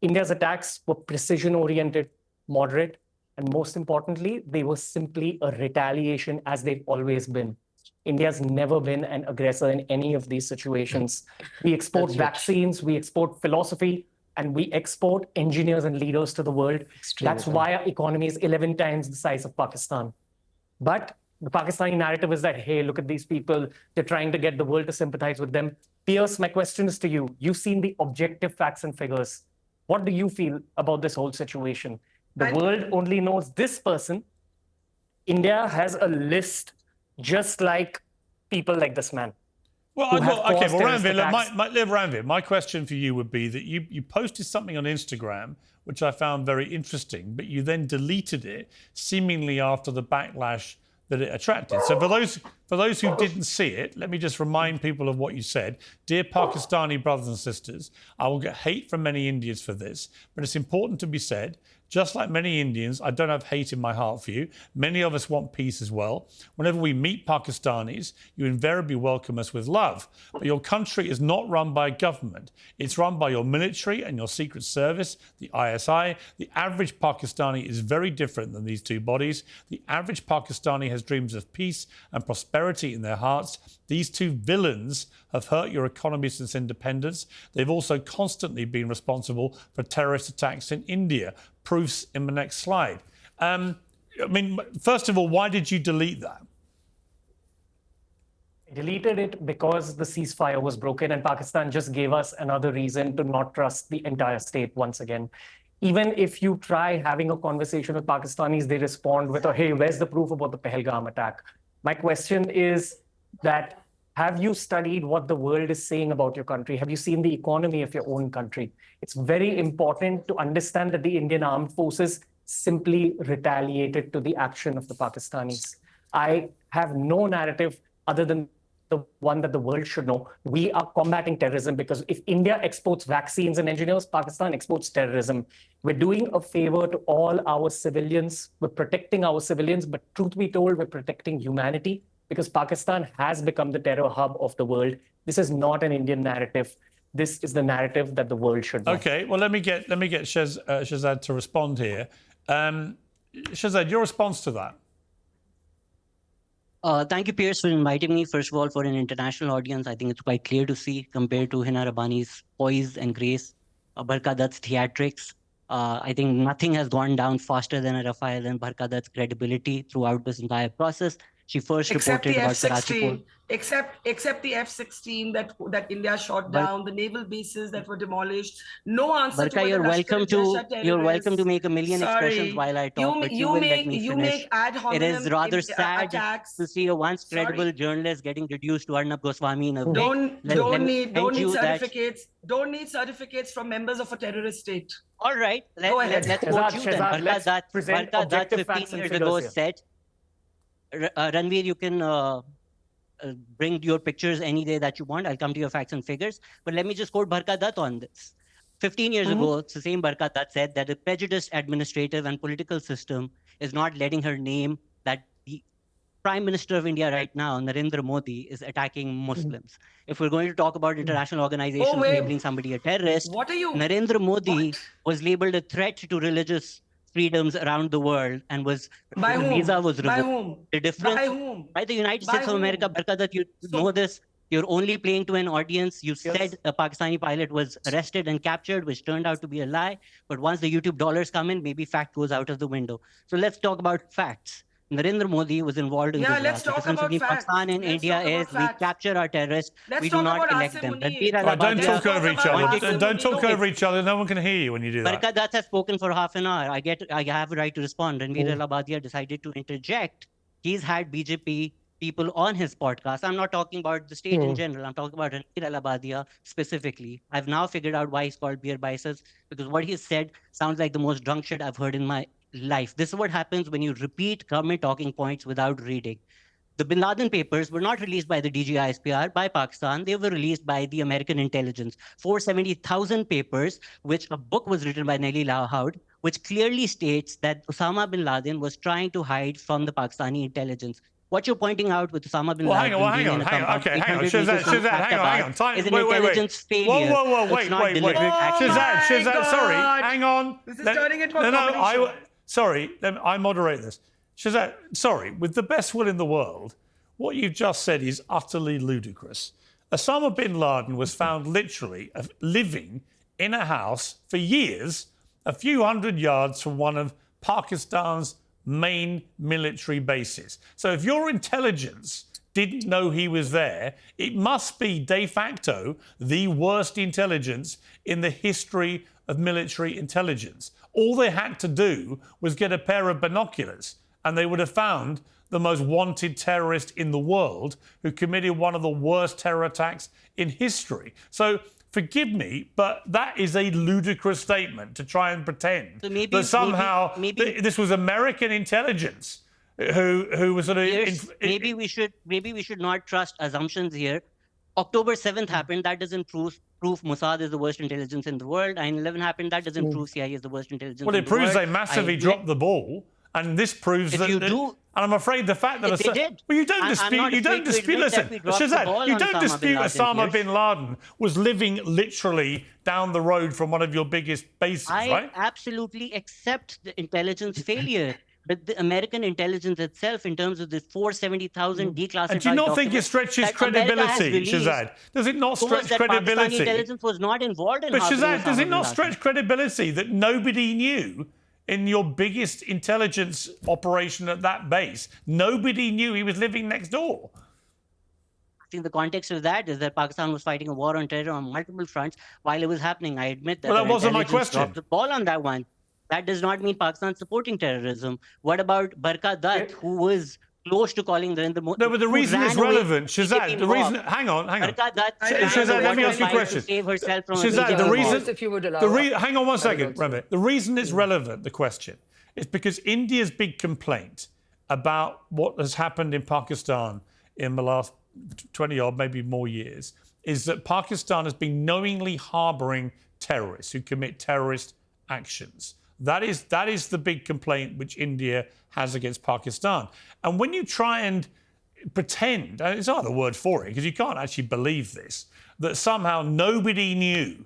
[SPEAKER 2] India's attacks were precision-oriented, moderate, and most importantly, they were simply a retaliation as they've always been. India's never been an aggressor in any of these situations. We export vaccines, we export philosophy, and we export engineers and leaders to the world. That's why our economy is 11 times the size of Pakistan. But the Pakistani narrative is that, hey, look at these people. They're trying to get the world to sympathize with them. Pierce, my question is to you. You've seen the objective facts and figures. What do you feel about this whole situation? The world only knows this person. India has a list just like people like this man.
[SPEAKER 3] Ranveer, my question for you would be that you posted something on Instagram, which I found very interesting, but you then deleted it seemingly after the backlash that it attracted. So for those who didn't see it, let me just remind people of what you said. Dear Pakistani brothers and sisters, I will get hate from many Indians for this, but it's important to be said, just like many Indians, I don't have hate in my heart for you. Many of us want peace as well. Whenever we meet Pakistanis, you invariably welcome us with love. But your country is not run by a government. It's run by your military and your secret service, the ISI. The average Pakistani is very different than these two bodies. The average Pakistani has dreams of peace and prosperity prosperity in their hearts. These two villains have hurt your economy since independence. They've also constantly been responsible for terrorist attacks in India. Proofs in the next slide. I mean, first of all, why did you delete that?
[SPEAKER 2] I deleted it because the ceasefire was broken and Pakistan just gave us another reason to not trust the entire state once again. Even if you try having a conversation with Pakistanis, they respond with, hey, where's the proof about the Pahalgam attack? My question is that, have you studied what the world is saying about your country? Have you seen the economy of your own country? It's very important to understand that the Indian armed forces simply retaliated to the action of the Pakistanis. I have no narrative other than the one that the world should know. We are combating terrorism because if India exports vaccines and engineers, Pakistan exports terrorism. We're doing a favor to all our civilians. We're protecting our civilians, but truth be told, we're protecting humanity because Pakistan has become the terror hub of the world. This is not an Indian narrative. This is the narrative that the world should know.
[SPEAKER 3] Okay, well, let me get Shehzad to respond here. Shehzad, your response to that?
[SPEAKER 6] Thank you, Piers, for inviting me. First of all, for an international audience, I think it's quite clear to see compared to Hina Rabbani's poise and grace, Barkha Dutt's theatrics. I think nothing has gone down faster than a Rafale and Barkha Dutt's credibility throughout this entire process. She first
[SPEAKER 5] Except
[SPEAKER 6] reported
[SPEAKER 5] the
[SPEAKER 6] about
[SPEAKER 5] F-16,
[SPEAKER 6] Karachi.
[SPEAKER 5] except the F-16 that India shot down, the naval bases that were demolished. No answer to
[SPEAKER 6] Barkha,
[SPEAKER 5] whether
[SPEAKER 6] you're welcome to make a million expressions
[SPEAKER 5] Sorry.
[SPEAKER 6] while I talk, but you will let me
[SPEAKER 5] You
[SPEAKER 6] finish.
[SPEAKER 5] make ad
[SPEAKER 6] It
[SPEAKER 5] hominem
[SPEAKER 6] is rather sad
[SPEAKER 5] attacks.
[SPEAKER 6] to see a once
[SPEAKER 5] Sorry.
[SPEAKER 6] credible journalist getting reduced to Arnab Goswami in a
[SPEAKER 5] Don't need
[SPEAKER 6] certificates.
[SPEAKER 5] Don't need certificate from members of a terrorist state.
[SPEAKER 6] All right,
[SPEAKER 5] Go ahead.
[SPEAKER 6] let's
[SPEAKER 2] Shehzad,
[SPEAKER 6] quote you then.
[SPEAKER 2] Shehzad, let's present
[SPEAKER 6] Barkha Dutt
[SPEAKER 2] objective
[SPEAKER 6] 15
[SPEAKER 2] facts and
[SPEAKER 6] years
[SPEAKER 2] figures
[SPEAKER 6] ago
[SPEAKER 2] here.
[SPEAKER 6] said, Ranveer, you can bring your pictures any day that you want. I'll come to your facts and figures. But let me just quote Barkha Dutt on this. 15 years ago, the same Barkha Dutt said that the prejudiced administrative and political system is not letting her name that the Prime Minister of India right now, Narendra Modi, is attacking Muslims. If we're going to talk about international organizations
[SPEAKER 5] wait.
[SPEAKER 6] labeling somebody a terrorist,
[SPEAKER 5] What are you?
[SPEAKER 6] Narendra Modi
[SPEAKER 5] What?
[SPEAKER 6] was labeled a threat to religious freedoms around the world and was
[SPEAKER 5] By
[SPEAKER 6] his
[SPEAKER 5] whom?
[SPEAKER 6] visa was
[SPEAKER 5] By
[SPEAKER 6] revoked.
[SPEAKER 5] whom?
[SPEAKER 6] The difference
[SPEAKER 5] By whom?
[SPEAKER 6] by the United
[SPEAKER 5] By
[SPEAKER 6] States of America,
[SPEAKER 5] whom?
[SPEAKER 6] Barkha Dutt, you
[SPEAKER 5] So-
[SPEAKER 6] know this. You're only playing to an audience. You said a Pakistani pilot was arrested and captured, which turned out to be a lie. But once the YouTube dollars come in, maybe fact goes out of the window. So let's talk about facts. Narendra Modi was involved in
[SPEAKER 5] Yeah,
[SPEAKER 6] Gujarat.
[SPEAKER 5] let's
[SPEAKER 6] The
[SPEAKER 5] talk
[SPEAKER 6] difference
[SPEAKER 5] about
[SPEAKER 6] between
[SPEAKER 5] facts.
[SPEAKER 6] Pakistan and
[SPEAKER 5] Let's
[SPEAKER 6] India
[SPEAKER 5] talk about
[SPEAKER 6] is we
[SPEAKER 5] facts.
[SPEAKER 6] capture our terrorists.
[SPEAKER 5] Let's
[SPEAKER 6] we do
[SPEAKER 5] talk
[SPEAKER 6] not
[SPEAKER 5] about
[SPEAKER 6] elect
[SPEAKER 5] Asim
[SPEAKER 6] them.
[SPEAKER 5] Munir.
[SPEAKER 6] Ranveer
[SPEAKER 3] All right, don't
[SPEAKER 6] Allahabad-
[SPEAKER 3] talk over each other.
[SPEAKER 5] Asim
[SPEAKER 3] Don't talk
[SPEAKER 5] Munir.
[SPEAKER 3] over each other. No one can hear you when you do that.
[SPEAKER 6] Barkha Dutt has spoken for half an hour. I have a right to respond. Ranveer Allahabadia decided to interject. He's had BJP people on his podcast. I'm not talking about the state in general. I'm talking about Ranveer Allahabadia specifically. I've now figured out why he's called Beer Biceps, because what he said sounds like the most drunk shit I've heard in my life. This is what happens when you repeat government talking points without reading. The Bin Laden papers were not released by the DGISPR, by Pakistan. They were released by the American intelligence. 470,000 papers, which a book was written by Nellie Lahoud, which clearly states that Osama bin Laden was trying to hide from the Pakistani intelligence. What you're pointing out with Osama bin
[SPEAKER 3] Well,
[SPEAKER 6] Laden
[SPEAKER 3] hang on. Okay, hang on. Shehzad, hang on. Time.
[SPEAKER 6] is an
[SPEAKER 3] Wait.
[SPEAKER 6] intelligence failure.
[SPEAKER 3] Whoa.
[SPEAKER 6] It's
[SPEAKER 3] Wait.
[SPEAKER 6] not deliberate
[SPEAKER 5] Oh
[SPEAKER 6] action.
[SPEAKER 5] my
[SPEAKER 3] Shehzad, sorry.
[SPEAKER 5] God.
[SPEAKER 3] Hang on.
[SPEAKER 5] This is turning into a
[SPEAKER 3] No,
[SPEAKER 5] comedy show.
[SPEAKER 3] sorry. I moderate this. Shehzad, sorry. With the best will in the world, what you've just said is utterly ludicrous. Osama bin Laden was found literally living in a house for years, a few hundred yards from one of Pakistan's main military bases. So if your intelligence didn't know he was there, it must be de facto the worst intelligence in the history of military intelligence. All they had to do was get a pair of binoculars and they would have found the most wanted terrorist in the world who committed one of the worst terror attacks in history. So forgive me, but that is a ludicrous statement to try and pretend
[SPEAKER 6] So maybe-
[SPEAKER 3] that somehow
[SPEAKER 6] maybe-
[SPEAKER 3] this was American intelligence who was sort of...
[SPEAKER 6] Maybe we should not trust assumptions here. October 7th happened. That doesn't prove Mossad is the worst intelligence in the world. 9/11 happened. That doesn't prove CIA is the worst intelligence.
[SPEAKER 3] Well,
[SPEAKER 6] in
[SPEAKER 3] it
[SPEAKER 6] the
[SPEAKER 3] proves
[SPEAKER 6] world.
[SPEAKER 3] they massively
[SPEAKER 6] I admit-
[SPEAKER 3] dropped the ball, and this proves
[SPEAKER 6] If
[SPEAKER 3] that.
[SPEAKER 6] you do-
[SPEAKER 3] and I'm afraid the fact that
[SPEAKER 6] They did.
[SPEAKER 3] Well, you don't
[SPEAKER 6] I'm
[SPEAKER 3] dispute.
[SPEAKER 6] not
[SPEAKER 3] You don't
[SPEAKER 6] afraid to
[SPEAKER 3] dispute.
[SPEAKER 6] admit that
[SPEAKER 3] Listen,
[SPEAKER 6] we dropped the
[SPEAKER 3] Shehzad,
[SPEAKER 6] ball
[SPEAKER 3] you
[SPEAKER 6] on
[SPEAKER 3] don't
[SPEAKER 6] Osama bin
[SPEAKER 3] dispute
[SPEAKER 6] Laden,
[SPEAKER 3] Osama
[SPEAKER 6] Piers.
[SPEAKER 3] bin Laden was living literally down the road from one of your biggest bases,
[SPEAKER 6] I
[SPEAKER 3] right?
[SPEAKER 6] absolutely accept the intelligence failure. But the American intelligence itself, in terms of the 470,000 declassified
[SPEAKER 3] And do you not think it
[SPEAKER 6] documents
[SPEAKER 3] stretches
[SPEAKER 6] that America has
[SPEAKER 3] credibility,
[SPEAKER 6] released,
[SPEAKER 3] Shazad? Does it not
[SPEAKER 6] shows
[SPEAKER 3] stretch
[SPEAKER 6] that Pakistani
[SPEAKER 3] credibility?
[SPEAKER 6] intelligence was not involved in
[SPEAKER 3] But
[SPEAKER 6] harboring
[SPEAKER 3] Shazad, does
[SPEAKER 6] Osama
[SPEAKER 3] it
[SPEAKER 6] bin
[SPEAKER 3] not
[SPEAKER 6] Laden.
[SPEAKER 3] stretch credibility that nobody knew in your biggest intelligence operation at that base? Nobody knew he was living next door.
[SPEAKER 6] I think the context of that is that Pakistan was fighting a war on terror on multiple fronts while it was happening. I admit that.
[SPEAKER 3] Well, that
[SPEAKER 6] our
[SPEAKER 3] wasn't my
[SPEAKER 6] intelligence
[SPEAKER 3] question.
[SPEAKER 6] dropped the ball on that one. That does not mean Pakistan supporting terrorism. What about Barka Dutt, who was close to calling the
[SPEAKER 3] No, but the
[SPEAKER 6] who
[SPEAKER 3] reason
[SPEAKER 6] ran
[SPEAKER 3] it's
[SPEAKER 6] away
[SPEAKER 3] relevant,
[SPEAKER 6] from
[SPEAKER 3] Shazad,
[SPEAKER 6] BJP
[SPEAKER 3] the reason.
[SPEAKER 6] mob?
[SPEAKER 3] Hang on.
[SPEAKER 6] Barka Dutt ran
[SPEAKER 3] Shazad,
[SPEAKER 6] away
[SPEAKER 3] let me
[SPEAKER 6] from
[SPEAKER 3] ask you a
[SPEAKER 6] Mumbai
[SPEAKER 3] question.
[SPEAKER 6] to save herself from a
[SPEAKER 3] Shazad,
[SPEAKER 6] BJP
[SPEAKER 3] the
[SPEAKER 6] mob.
[SPEAKER 3] reason.
[SPEAKER 1] If you would allow.
[SPEAKER 3] Hang on one second,
[SPEAKER 1] also-
[SPEAKER 3] Ramit. The reason it's relevant, the question, is because India's big complaint about what has happened in Pakistan in the last 20 odd, maybe more years, is that Pakistan has been knowingly harboring terrorists who commit terrorist actions. That is the big complaint which India has against Pakistan. And when you try and pretend, and it's not the word for it, because you can't actually believe this, that somehow nobody knew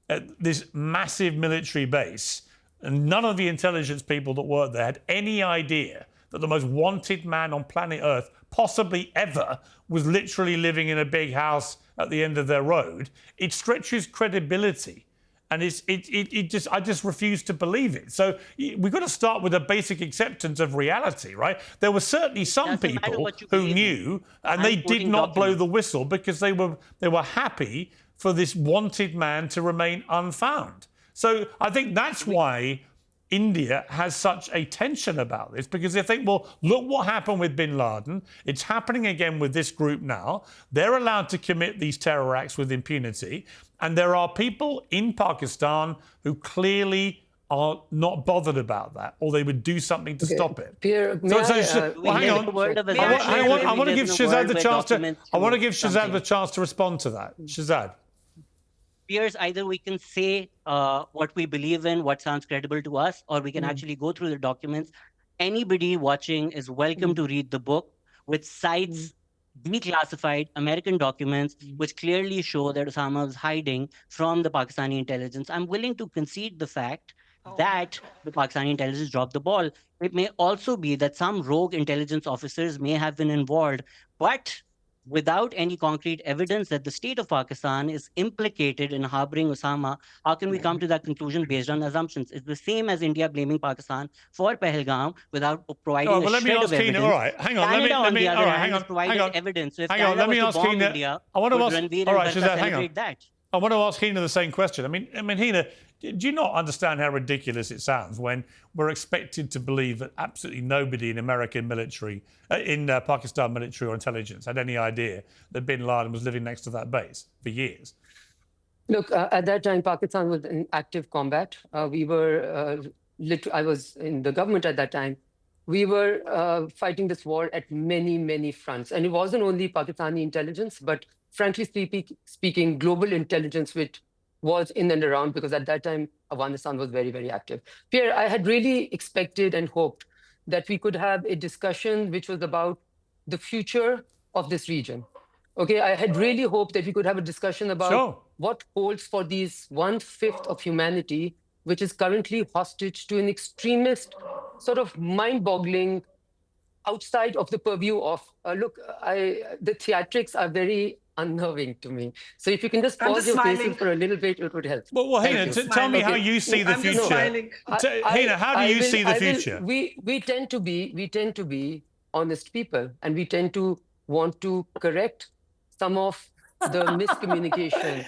[SPEAKER 3] at this massive military base, and none of the intelligence people that worked there had any idea that the most wanted man on planet Earth, possibly ever, was literally living in a big house at the end of their road, it stretches credibility. And I just refuse to believe it. So we've got to start with a basic acceptance of reality, right? There were certainly some
[SPEAKER 6] Doesn't matter
[SPEAKER 3] people
[SPEAKER 6] what you
[SPEAKER 3] who
[SPEAKER 6] believe in.
[SPEAKER 3] knew, and
[SPEAKER 6] I'm
[SPEAKER 3] they did
[SPEAKER 6] quoting
[SPEAKER 3] not blow
[SPEAKER 6] documents.
[SPEAKER 3] the whistle because they were happy for this wanted man to remain unfound. So I think that's why India has such a tension about this, because they think, well, look what happened with bin Laden. It's happening again with this group now. They're allowed to commit these terror acts with impunity. And there are people in Pakistan who clearly are not bothered about that, or they would do something to stop it.
[SPEAKER 1] Pierre, may
[SPEAKER 3] So-
[SPEAKER 1] I,
[SPEAKER 3] so-
[SPEAKER 6] We
[SPEAKER 3] well, hang
[SPEAKER 6] live
[SPEAKER 3] on.
[SPEAKER 6] in a world of
[SPEAKER 5] I
[SPEAKER 6] assumptions.
[SPEAKER 5] want-
[SPEAKER 3] I want to
[SPEAKER 6] We
[SPEAKER 3] give
[SPEAKER 6] live in a
[SPEAKER 3] Shazad
[SPEAKER 6] world
[SPEAKER 3] the
[SPEAKER 6] where
[SPEAKER 3] chance to.
[SPEAKER 6] documents
[SPEAKER 3] I want to
[SPEAKER 6] prove
[SPEAKER 3] give Shazad
[SPEAKER 6] something.
[SPEAKER 3] the chance to respond to that. Shazad.
[SPEAKER 6] Peers, either we can say what we believe in, what sounds credible to us, or we can actually go through the documents. Anybody watching is welcome to read the book, which cites declassified American documents, which clearly show that Osama was hiding from the Pakistani intelligence. I'm willing to concede the fact that the Pakistani intelligence dropped the ball. It may also be that some rogue intelligence officers may have been involved, but without any concrete evidence that the state of Pakistan is implicated in harboring Osama, how can we come to that conclusion based on assumptions? It's the same as India blaming Pakistan for Pahalgam without providing
[SPEAKER 3] All right, well,
[SPEAKER 6] a
[SPEAKER 3] let me
[SPEAKER 6] shred
[SPEAKER 3] ask
[SPEAKER 6] of
[SPEAKER 3] Keena.
[SPEAKER 6] evidence.
[SPEAKER 3] All right, hang on.
[SPEAKER 6] Canada,
[SPEAKER 3] Let
[SPEAKER 6] on
[SPEAKER 3] me.
[SPEAKER 6] the
[SPEAKER 3] All
[SPEAKER 6] other
[SPEAKER 3] right,
[SPEAKER 6] hand,
[SPEAKER 3] hang
[SPEAKER 6] has
[SPEAKER 3] on.
[SPEAKER 6] provided
[SPEAKER 3] Hang on.
[SPEAKER 6] evidence. So if
[SPEAKER 3] Hang on,
[SPEAKER 6] Canada
[SPEAKER 3] let me
[SPEAKER 6] was
[SPEAKER 3] ask
[SPEAKER 6] to bomb
[SPEAKER 3] Keena.
[SPEAKER 6] India,
[SPEAKER 3] I want to
[SPEAKER 6] would
[SPEAKER 3] ask.
[SPEAKER 6] Ranveer
[SPEAKER 3] All
[SPEAKER 6] and
[SPEAKER 3] right,
[SPEAKER 6] Barka
[SPEAKER 3] Shazad, hang on.
[SPEAKER 6] celebrate that?
[SPEAKER 3] I want to ask Hina the same question. I mean, Hina, do you not understand how ridiculous it sounds when we're expected to believe that absolutely nobody in American military, in Pakistan military or intelligence had any idea that bin Laden was living next to that base for years?
[SPEAKER 1] Look, at that time, Pakistan was in active combat. We were, I was in the government at that time. We were fighting this war at many, many fronts. And it wasn't only Pakistani intelligence, but frankly speaking, global intelligence, which was in and around, because at that time, Afghanistan was very, very active. Pierre, I had really expected and hoped that we could have a discussion which was about the future of this region. Okay, I had really hoped that we could have a discussion about
[SPEAKER 3] Sure.
[SPEAKER 1] what holds for these 1/5 of humanity, which is currently hostage to an extremist, sort of mind-boggling, outside of the purview of, the theatrics are very unnerving to me. So if you can just
[SPEAKER 5] I'm
[SPEAKER 1] pause
[SPEAKER 5] just
[SPEAKER 1] your
[SPEAKER 5] smiling.
[SPEAKER 1] faces for a little bit, it would help.
[SPEAKER 3] Well,
[SPEAKER 1] Thank
[SPEAKER 3] Hina,
[SPEAKER 1] you.
[SPEAKER 3] tell me how
[SPEAKER 1] Okay.
[SPEAKER 3] you see the
[SPEAKER 5] I'm just
[SPEAKER 3] future.
[SPEAKER 5] smiling.
[SPEAKER 3] Hina, how do you see the future?
[SPEAKER 1] We tend to be honest people, and we tend to want to correct some of the miscommunication.
[SPEAKER 2] Did you say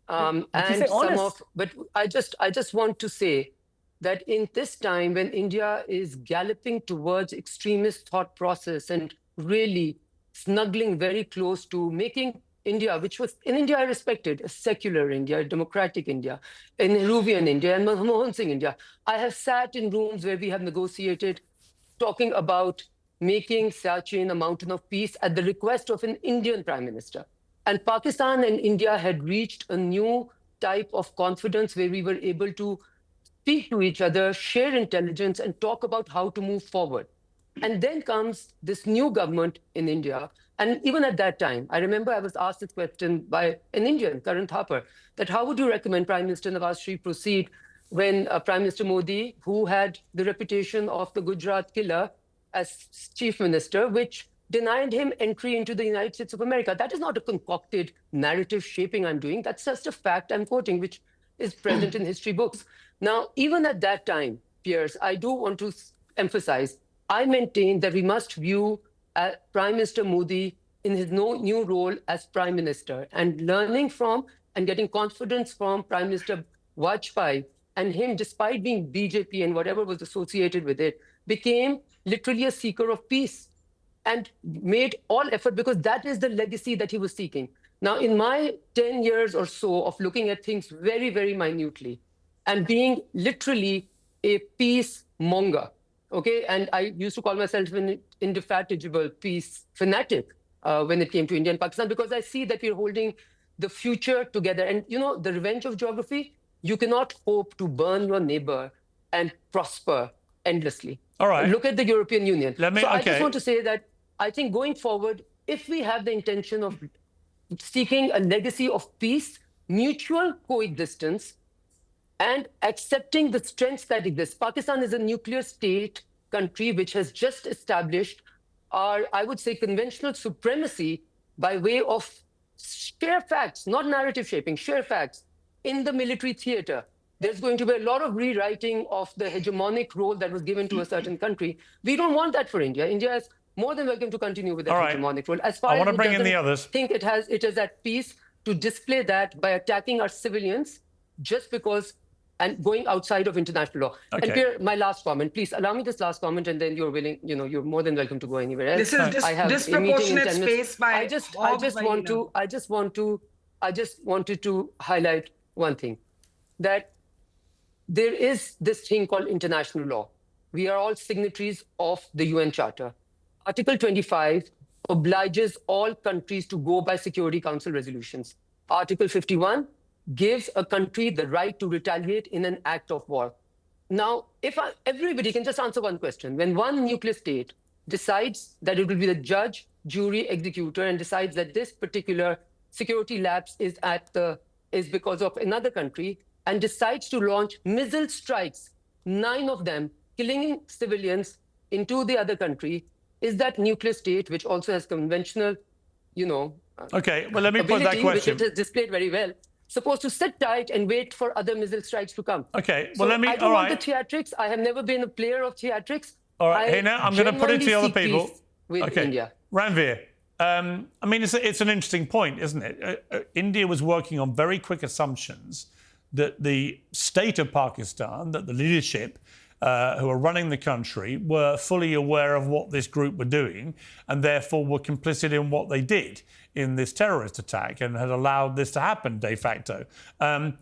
[SPEAKER 1] And some
[SPEAKER 2] honest?
[SPEAKER 1] of, but I just want to say that in this time when India is galloping towards extremist thought process and really snuggling very close to making India, which was in India I respected, a secular India, a democratic India, a Nehruvian India, and Manmohan Singh India. I have sat in rooms where we have negotiated, talking about making Siachen a mountain of peace at the request of an Indian prime minister. And Pakistan and India had reached a new type of confidence where we were able to speak to each other, share intelligence, and talk about how to move forward. And then comes this new government in India. And even at that time, I remember I was asked this question by an Indian, Karan Thapar, that how would you recommend Prime Minister Nawaz Sharif proceed when Prime Minister Modi, who had the reputation of the Gujarat killer as chief minister, which denied him entry into the United States of America. That is not a concocted narrative shaping I'm doing. That's just a fact I'm quoting, which is present in history books. Now, even at that time, Piers, I do want to emphasize, I maintain that we must view Prime Minister Modi in his new role as Prime Minister, and learning from and getting confidence from Prime Minister Vajpayee and him, despite being BJP and whatever was associated with it, became literally a seeker of peace and made all effort, because that is the legacy that he was seeking. Now, in my 10 years or so of looking at things very, very minutely and being literally a peace monger, okay, and I used to call myself an indefatigable peace fanatic when it came to India and Pakistan, because I see that we're holding the future together. And you know, the revenge of geography, you cannot hope to burn your neighbor and prosper endlessly.
[SPEAKER 3] All right.
[SPEAKER 1] Look at the European Union. I just
[SPEAKER 3] okay.
[SPEAKER 1] want to say that I think going forward, if we have the intention of seeking a legacy of peace, mutual coexistence, and accepting the strengths that exist. Pakistan is a nuclear state country which has just established our, I would say, conventional supremacy by way of sheer facts, not narrative shaping, sheer facts in the military theater. There's going to be a lot of rewriting of the hegemonic role that was given to a certain country. We don't want that for India. India is more than welcome to continue with that hegemonic role. As far
[SPEAKER 3] I want
[SPEAKER 1] as
[SPEAKER 3] to bring in the others.
[SPEAKER 1] Think it is at peace to display that by attacking our civilians just because and going outside of international law.
[SPEAKER 3] Okay.
[SPEAKER 1] And Pierre, my last comment, please allow me this last comment, and then you're more than welcome to go anywhere else.
[SPEAKER 5] This is
[SPEAKER 1] I have a meeting in 10
[SPEAKER 5] disproportionate
[SPEAKER 1] minutes.
[SPEAKER 5] space by
[SPEAKER 1] I just wanted to highlight one thing, that there is this thing called international law. We are all signatories of the UN Charter. Article 25 obliges all countries to go by Security Council resolutions. Article 51 gives a country the right to retaliate in an act of war. Now, everybody can just answer one question. When one nuclear state decides that it will be the judge, jury, executor, and decides that this particular security lapse is because of another country, and decides to launch missile strikes, 9 of them, killing civilians into the other country, is that nuclear state, which also has conventional,
[SPEAKER 3] Okay, well, let me put that question.
[SPEAKER 1] Which it has displayed very well, supposed to sit tight and wait for other missile strikes to come.
[SPEAKER 3] Okay,
[SPEAKER 1] So
[SPEAKER 3] well, let me.
[SPEAKER 1] I don't want the theatrics. I have never been a player of theatrics.
[SPEAKER 3] All right, Hina, I'm going to put it to the other people.
[SPEAKER 1] With India.
[SPEAKER 3] Ranveer, I mean, it's an interesting point, isn't it? India was working on very quick assumptions that the state of Pakistan, that the leadership who are running the country were fully aware of what this group were doing and therefore were complicit in what they did in this terrorist attack and had allowed this to happen de facto.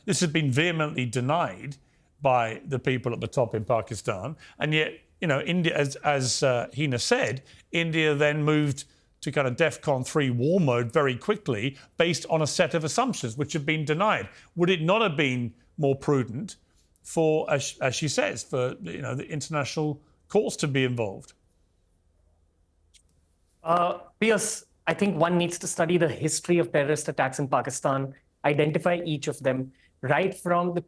[SPEAKER 3] This has been vehemently denied by the people at the top in Pakistan. And yet, India, as Hina said, India then moved to kind of DEFCON 3 war mode very quickly based on a set of assumptions which have been denied. Would it not have been more prudent for, as she says, for the international courts to be involved?
[SPEAKER 2] Piers, I think one needs to study the history of terrorist attacks in Pakistan, identify each of them, right from the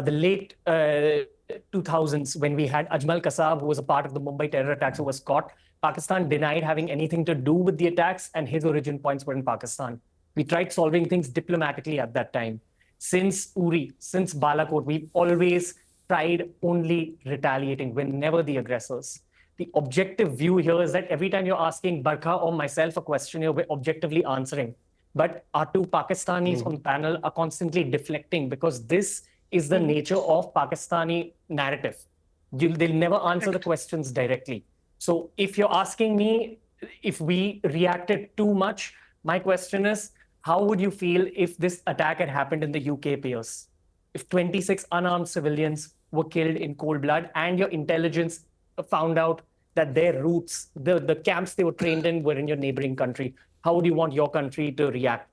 [SPEAKER 2] late 2000s, when we had Ajmal Kasab, who was a part of the Mumbai terror attacks, who was caught. Pakistan denied having anything to do with the attacks, and his origin points were in Pakistan. We tried solving things diplomatically at that time. Since Uri, since Balakot, we've always tried only retaliating. We're never the aggressors. The objective view here is that every time you're asking Barkha or myself a question here, we're objectively answering. But our 2 Pakistanis on the panel are constantly deflecting, because this is the nature of Pakistani narrative. They'll never answer the questions directly. So if you're asking me if we reacted too much, my question is, how would you feel if this attack had happened in the UK, Piers? If 26 unarmed civilians were killed in cold blood and your intelligence found out that their roots, the camps they were trained in, were in your neighboring country, how would you want your country to react?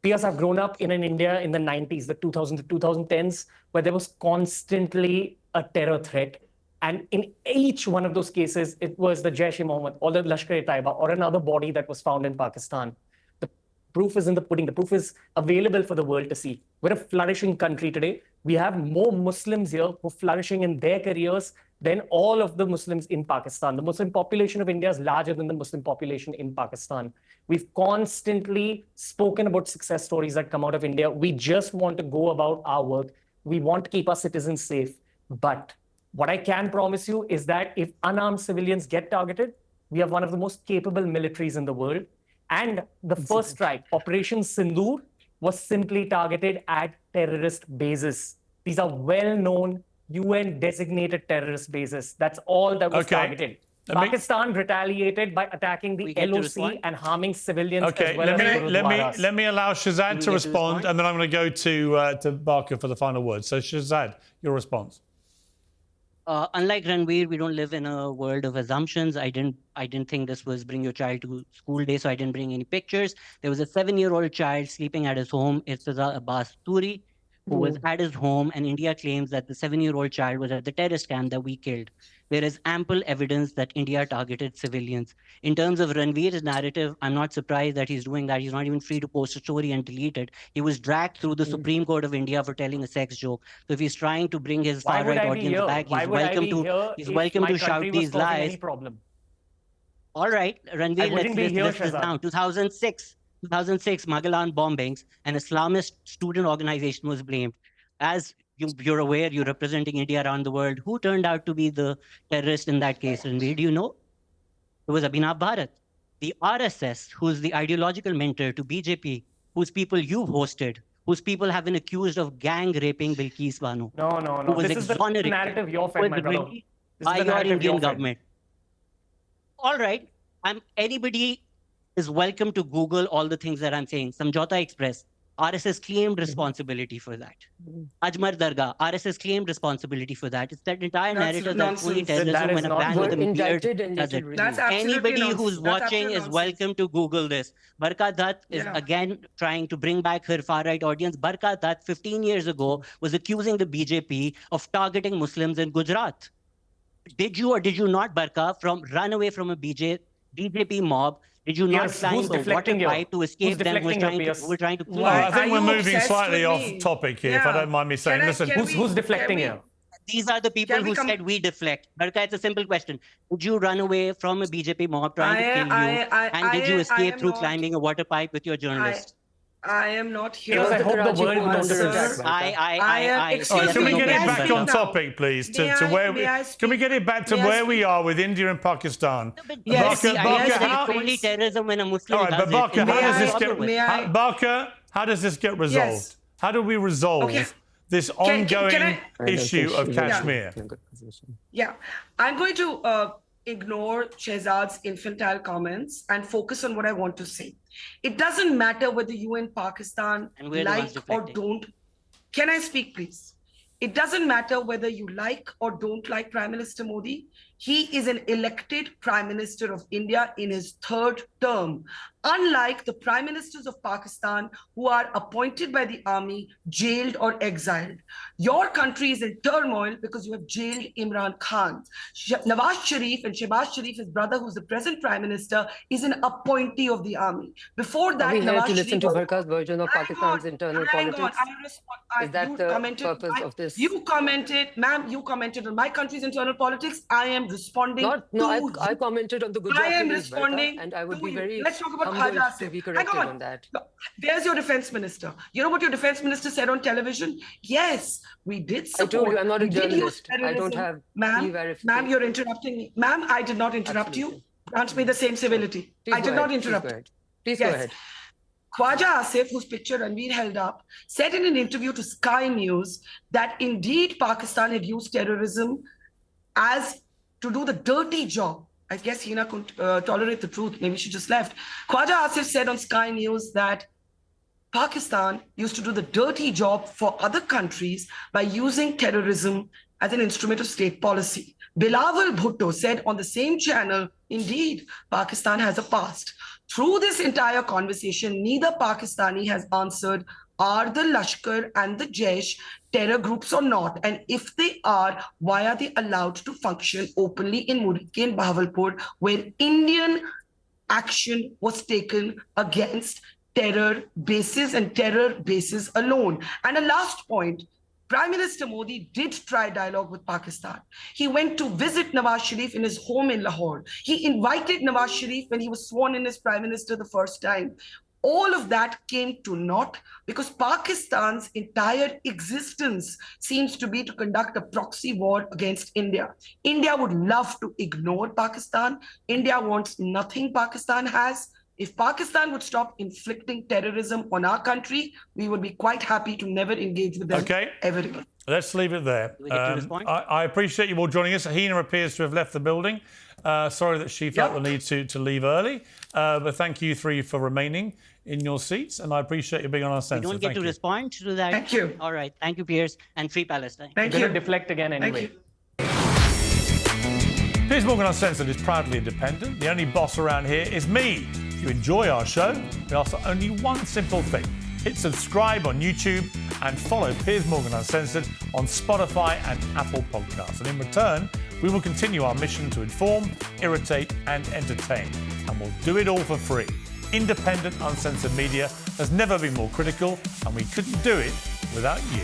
[SPEAKER 2] Piers, I've grown up in an India in the 90s, the 2000s to 2010s, where there was constantly a terror threat. And in each one of those cases, it was the Jaish-e-Mohammed or the Lashkar-e-Taiba or another body that was found in Pakistan. The proof is in the pudding. The proof is available for the world to see. We're a flourishing country today. We have more Muslims here who are flourishing in their careers than all of the Muslims in Pakistan. The Muslim population of India is larger than the Muslim population in Pakistan. We've constantly spoken about success stories that come out of India. We just want to go about our work. We want to keep our citizens safe. But what I can promise you is that if unarmed civilians get targeted, we have one of the most capable militaries in the world. And the first strike, Operation Sindoor, was simply targeted at terrorist bases. These are well-known UN-designated terrorist bases. That's all that was targeted. Pakistan retaliated by attacking the LOC and harming civilians as well as
[SPEAKER 3] let me allow Shehzad to respond, and then I'm going to go to Barker for the final word. So Shehzad, your response.
[SPEAKER 6] Unlike Ranveer, we don't live in a world of assumptions. I didn't think this was bring your child to school day, so I didn't bring any pictures. There was a 7-year-old child sleeping at his home, Irtaza Abbas Turi, who was at his home, and India claims that the 7-year-old child was at the terrorist camp that we killed. There is ample evidence that India targeted civilians. In terms of Ranveer's narrative, I'm not surprised that he's doing that. He's not even free to post a story and delete it. He was dragged through the Supreme Court of India for telling a sex joke. So if he's trying to bring his far-right audience back, he's welcome to shout these lies. All right, Ranveer, let's list this down. 2006, Magalan bombings, an Islamist student organization was blamed. As you're aware, you're representing India around the world. Who turned out to be the terrorist in that case? And do you know? It was Abhinav Bharat. The RSS, who's the ideological mentor to BJP, whose people you've hosted, whose people have been accused of gang raping Bilkis Banu.
[SPEAKER 2] No. This is the narrative you're fed, my brother.
[SPEAKER 6] By your Indian government. All right. Anybody is welcome to Google all the things that I'm saying. Samjhauta Express, RSS claimed responsibility for that. Ajmer Dargah, RSS claimed responsibility for that. It's that entire narrative that's fully terrorism when a man with a beard does it. Anybody who's watching is welcome to Google this. Barka Dutt is again trying to bring back her far-right audience. Barka Dutt, 15 years ago, was accusing the BJP of targeting Muslims in Gujarat. Did you or did you not, Barka, run away from a BJP mob? Did you not climb the water pipe to escape them? Who were trying to pull
[SPEAKER 3] I think we're moving slightly off topic here, if I don't mind me saying. Listen,
[SPEAKER 2] who's deflecting here?
[SPEAKER 6] These are the people who said we deflect. Barka, it's a simple question. Did you run away from a BJP mob trying to kill you? And did you escape through climbing a water pipe with your journalist?
[SPEAKER 5] I am not here.
[SPEAKER 2] I hope the world knows this.
[SPEAKER 3] Can we get it back on topic, please? Can we get it back to where we are with India and Pakistan?
[SPEAKER 6] Yes, only terrorism when a Muslim does it.
[SPEAKER 3] Barker, how does this get resolved?
[SPEAKER 5] Yes.
[SPEAKER 3] How do we resolve this ongoing issue of Kashmir?
[SPEAKER 5] Yeah, I'm going to ignore Shehzad's infantile comments and focus on what I want to say. It doesn't matter whether you in Pakistan like or don't. Can I speak, please? It doesn't matter whether you like or don't like Prime Minister Modi. He is an elected Prime Minister of India in his 3rd term. Unlike the Prime Ministers of Pakistan who are appointed by the army, jailed or exiled. Your country is in turmoil because you have jailed Imran Khan. Nawaz Sharif and Shehbaz Sharif, his brother, who's the present Prime Minister, is an appointee of the army. Before that,
[SPEAKER 1] we have to listen to Barka's version of Pakistan's internal politics. Is that the purpose of this?
[SPEAKER 5] You commented, ma'am, you commented on my country's internal politics. I am responding.
[SPEAKER 1] I commented on the Gujarat.
[SPEAKER 5] I am responding,
[SPEAKER 1] and I would be very
[SPEAKER 5] Let's talk about
[SPEAKER 1] humbled to be corrected on that.
[SPEAKER 5] There's your defense minister. You know what your defense minister said on television? Yes, we did support.
[SPEAKER 1] I told you I'm not a journalist. I don't have
[SPEAKER 5] Ma'am, you're interrupting me. Ma'am, I did not interrupt you. Grant me the same civility. I did not interrupt.
[SPEAKER 1] Please go ahead.
[SPEAKER 5] Khwaja Asif, whose picture Ranveer held up, said in an interview to Sky News that indeed Pakistan had used terrorism as to do the dirty job. I guess Hina couldn't tolerate the truth. Maybe she just left. Khwaja Asif said on Sky News that Pakistan used to do the dirty job for other countries by using terrorism as an instrument of state policy. Bilawal Bhutto said on the same channel, indeed, Pakistan has a past. Through this entire conversation, neither Pakistani has answered, are the Lashkar and the Jaish terror groups or not? And if they are, why are they allowed to function openly in Murike and Bahawalpur, where Indian action was taken against terror bases and terror bases alone? And a last point, Prime Minister Modi did try dialogue with Pakistan. He went to visit Nawaz Sharif in his home in Lahore. He invited Nawaz Sharif when he was sworn in as Prime Minister the first time. All of that came to naught because Pakistan's entire existence seems to be to conduct a proxy war against India. India would love to ignore Pakistan. India wants nothing Pakistan has. If Pakistan would stop inflicting terrorism on our country, we would be quite happy to never engage with them ever again.
[SPEAKER 3] Let's leave it there.
[SPEAKER 6] we get to respond?
[SPEAKER 3] I appreciate you all joining us. Hina appears to have left the building. Sorry that she felt the need to leave early. But thank you three for remaining in your seats. And I appieciate you being on our
[SPEAKER 6] We
[SPEAKER 3] census.
[SPEAKER 6] don't get to respond to that.
[SPEAKER 5] Thank you.
[SPEAKER 6] All right. Thank you, Piers. And free Palestine.
[SPEAKER 5] Thank
[SPEAKER 2] Going
[SPEAKER 5] you.
[SPEAKER 2] to deflect again anyway.
[SPEAKER 5] Thank you.
[SPEAKER 3] Piers Morgan Uncensored is proudly independent. The only boss around here is me. If you enjoy our show, we ask for only one simple thing. Hit subscribe on YouTube and follow Piers Morgan Uncensored on Spotify and Apple Podcasts. And in return, we will continue our mission to inform, irritate and entertain. And we'll do it all for free. Independent, uncensored media has never been more critical, and we couldn't do it without you.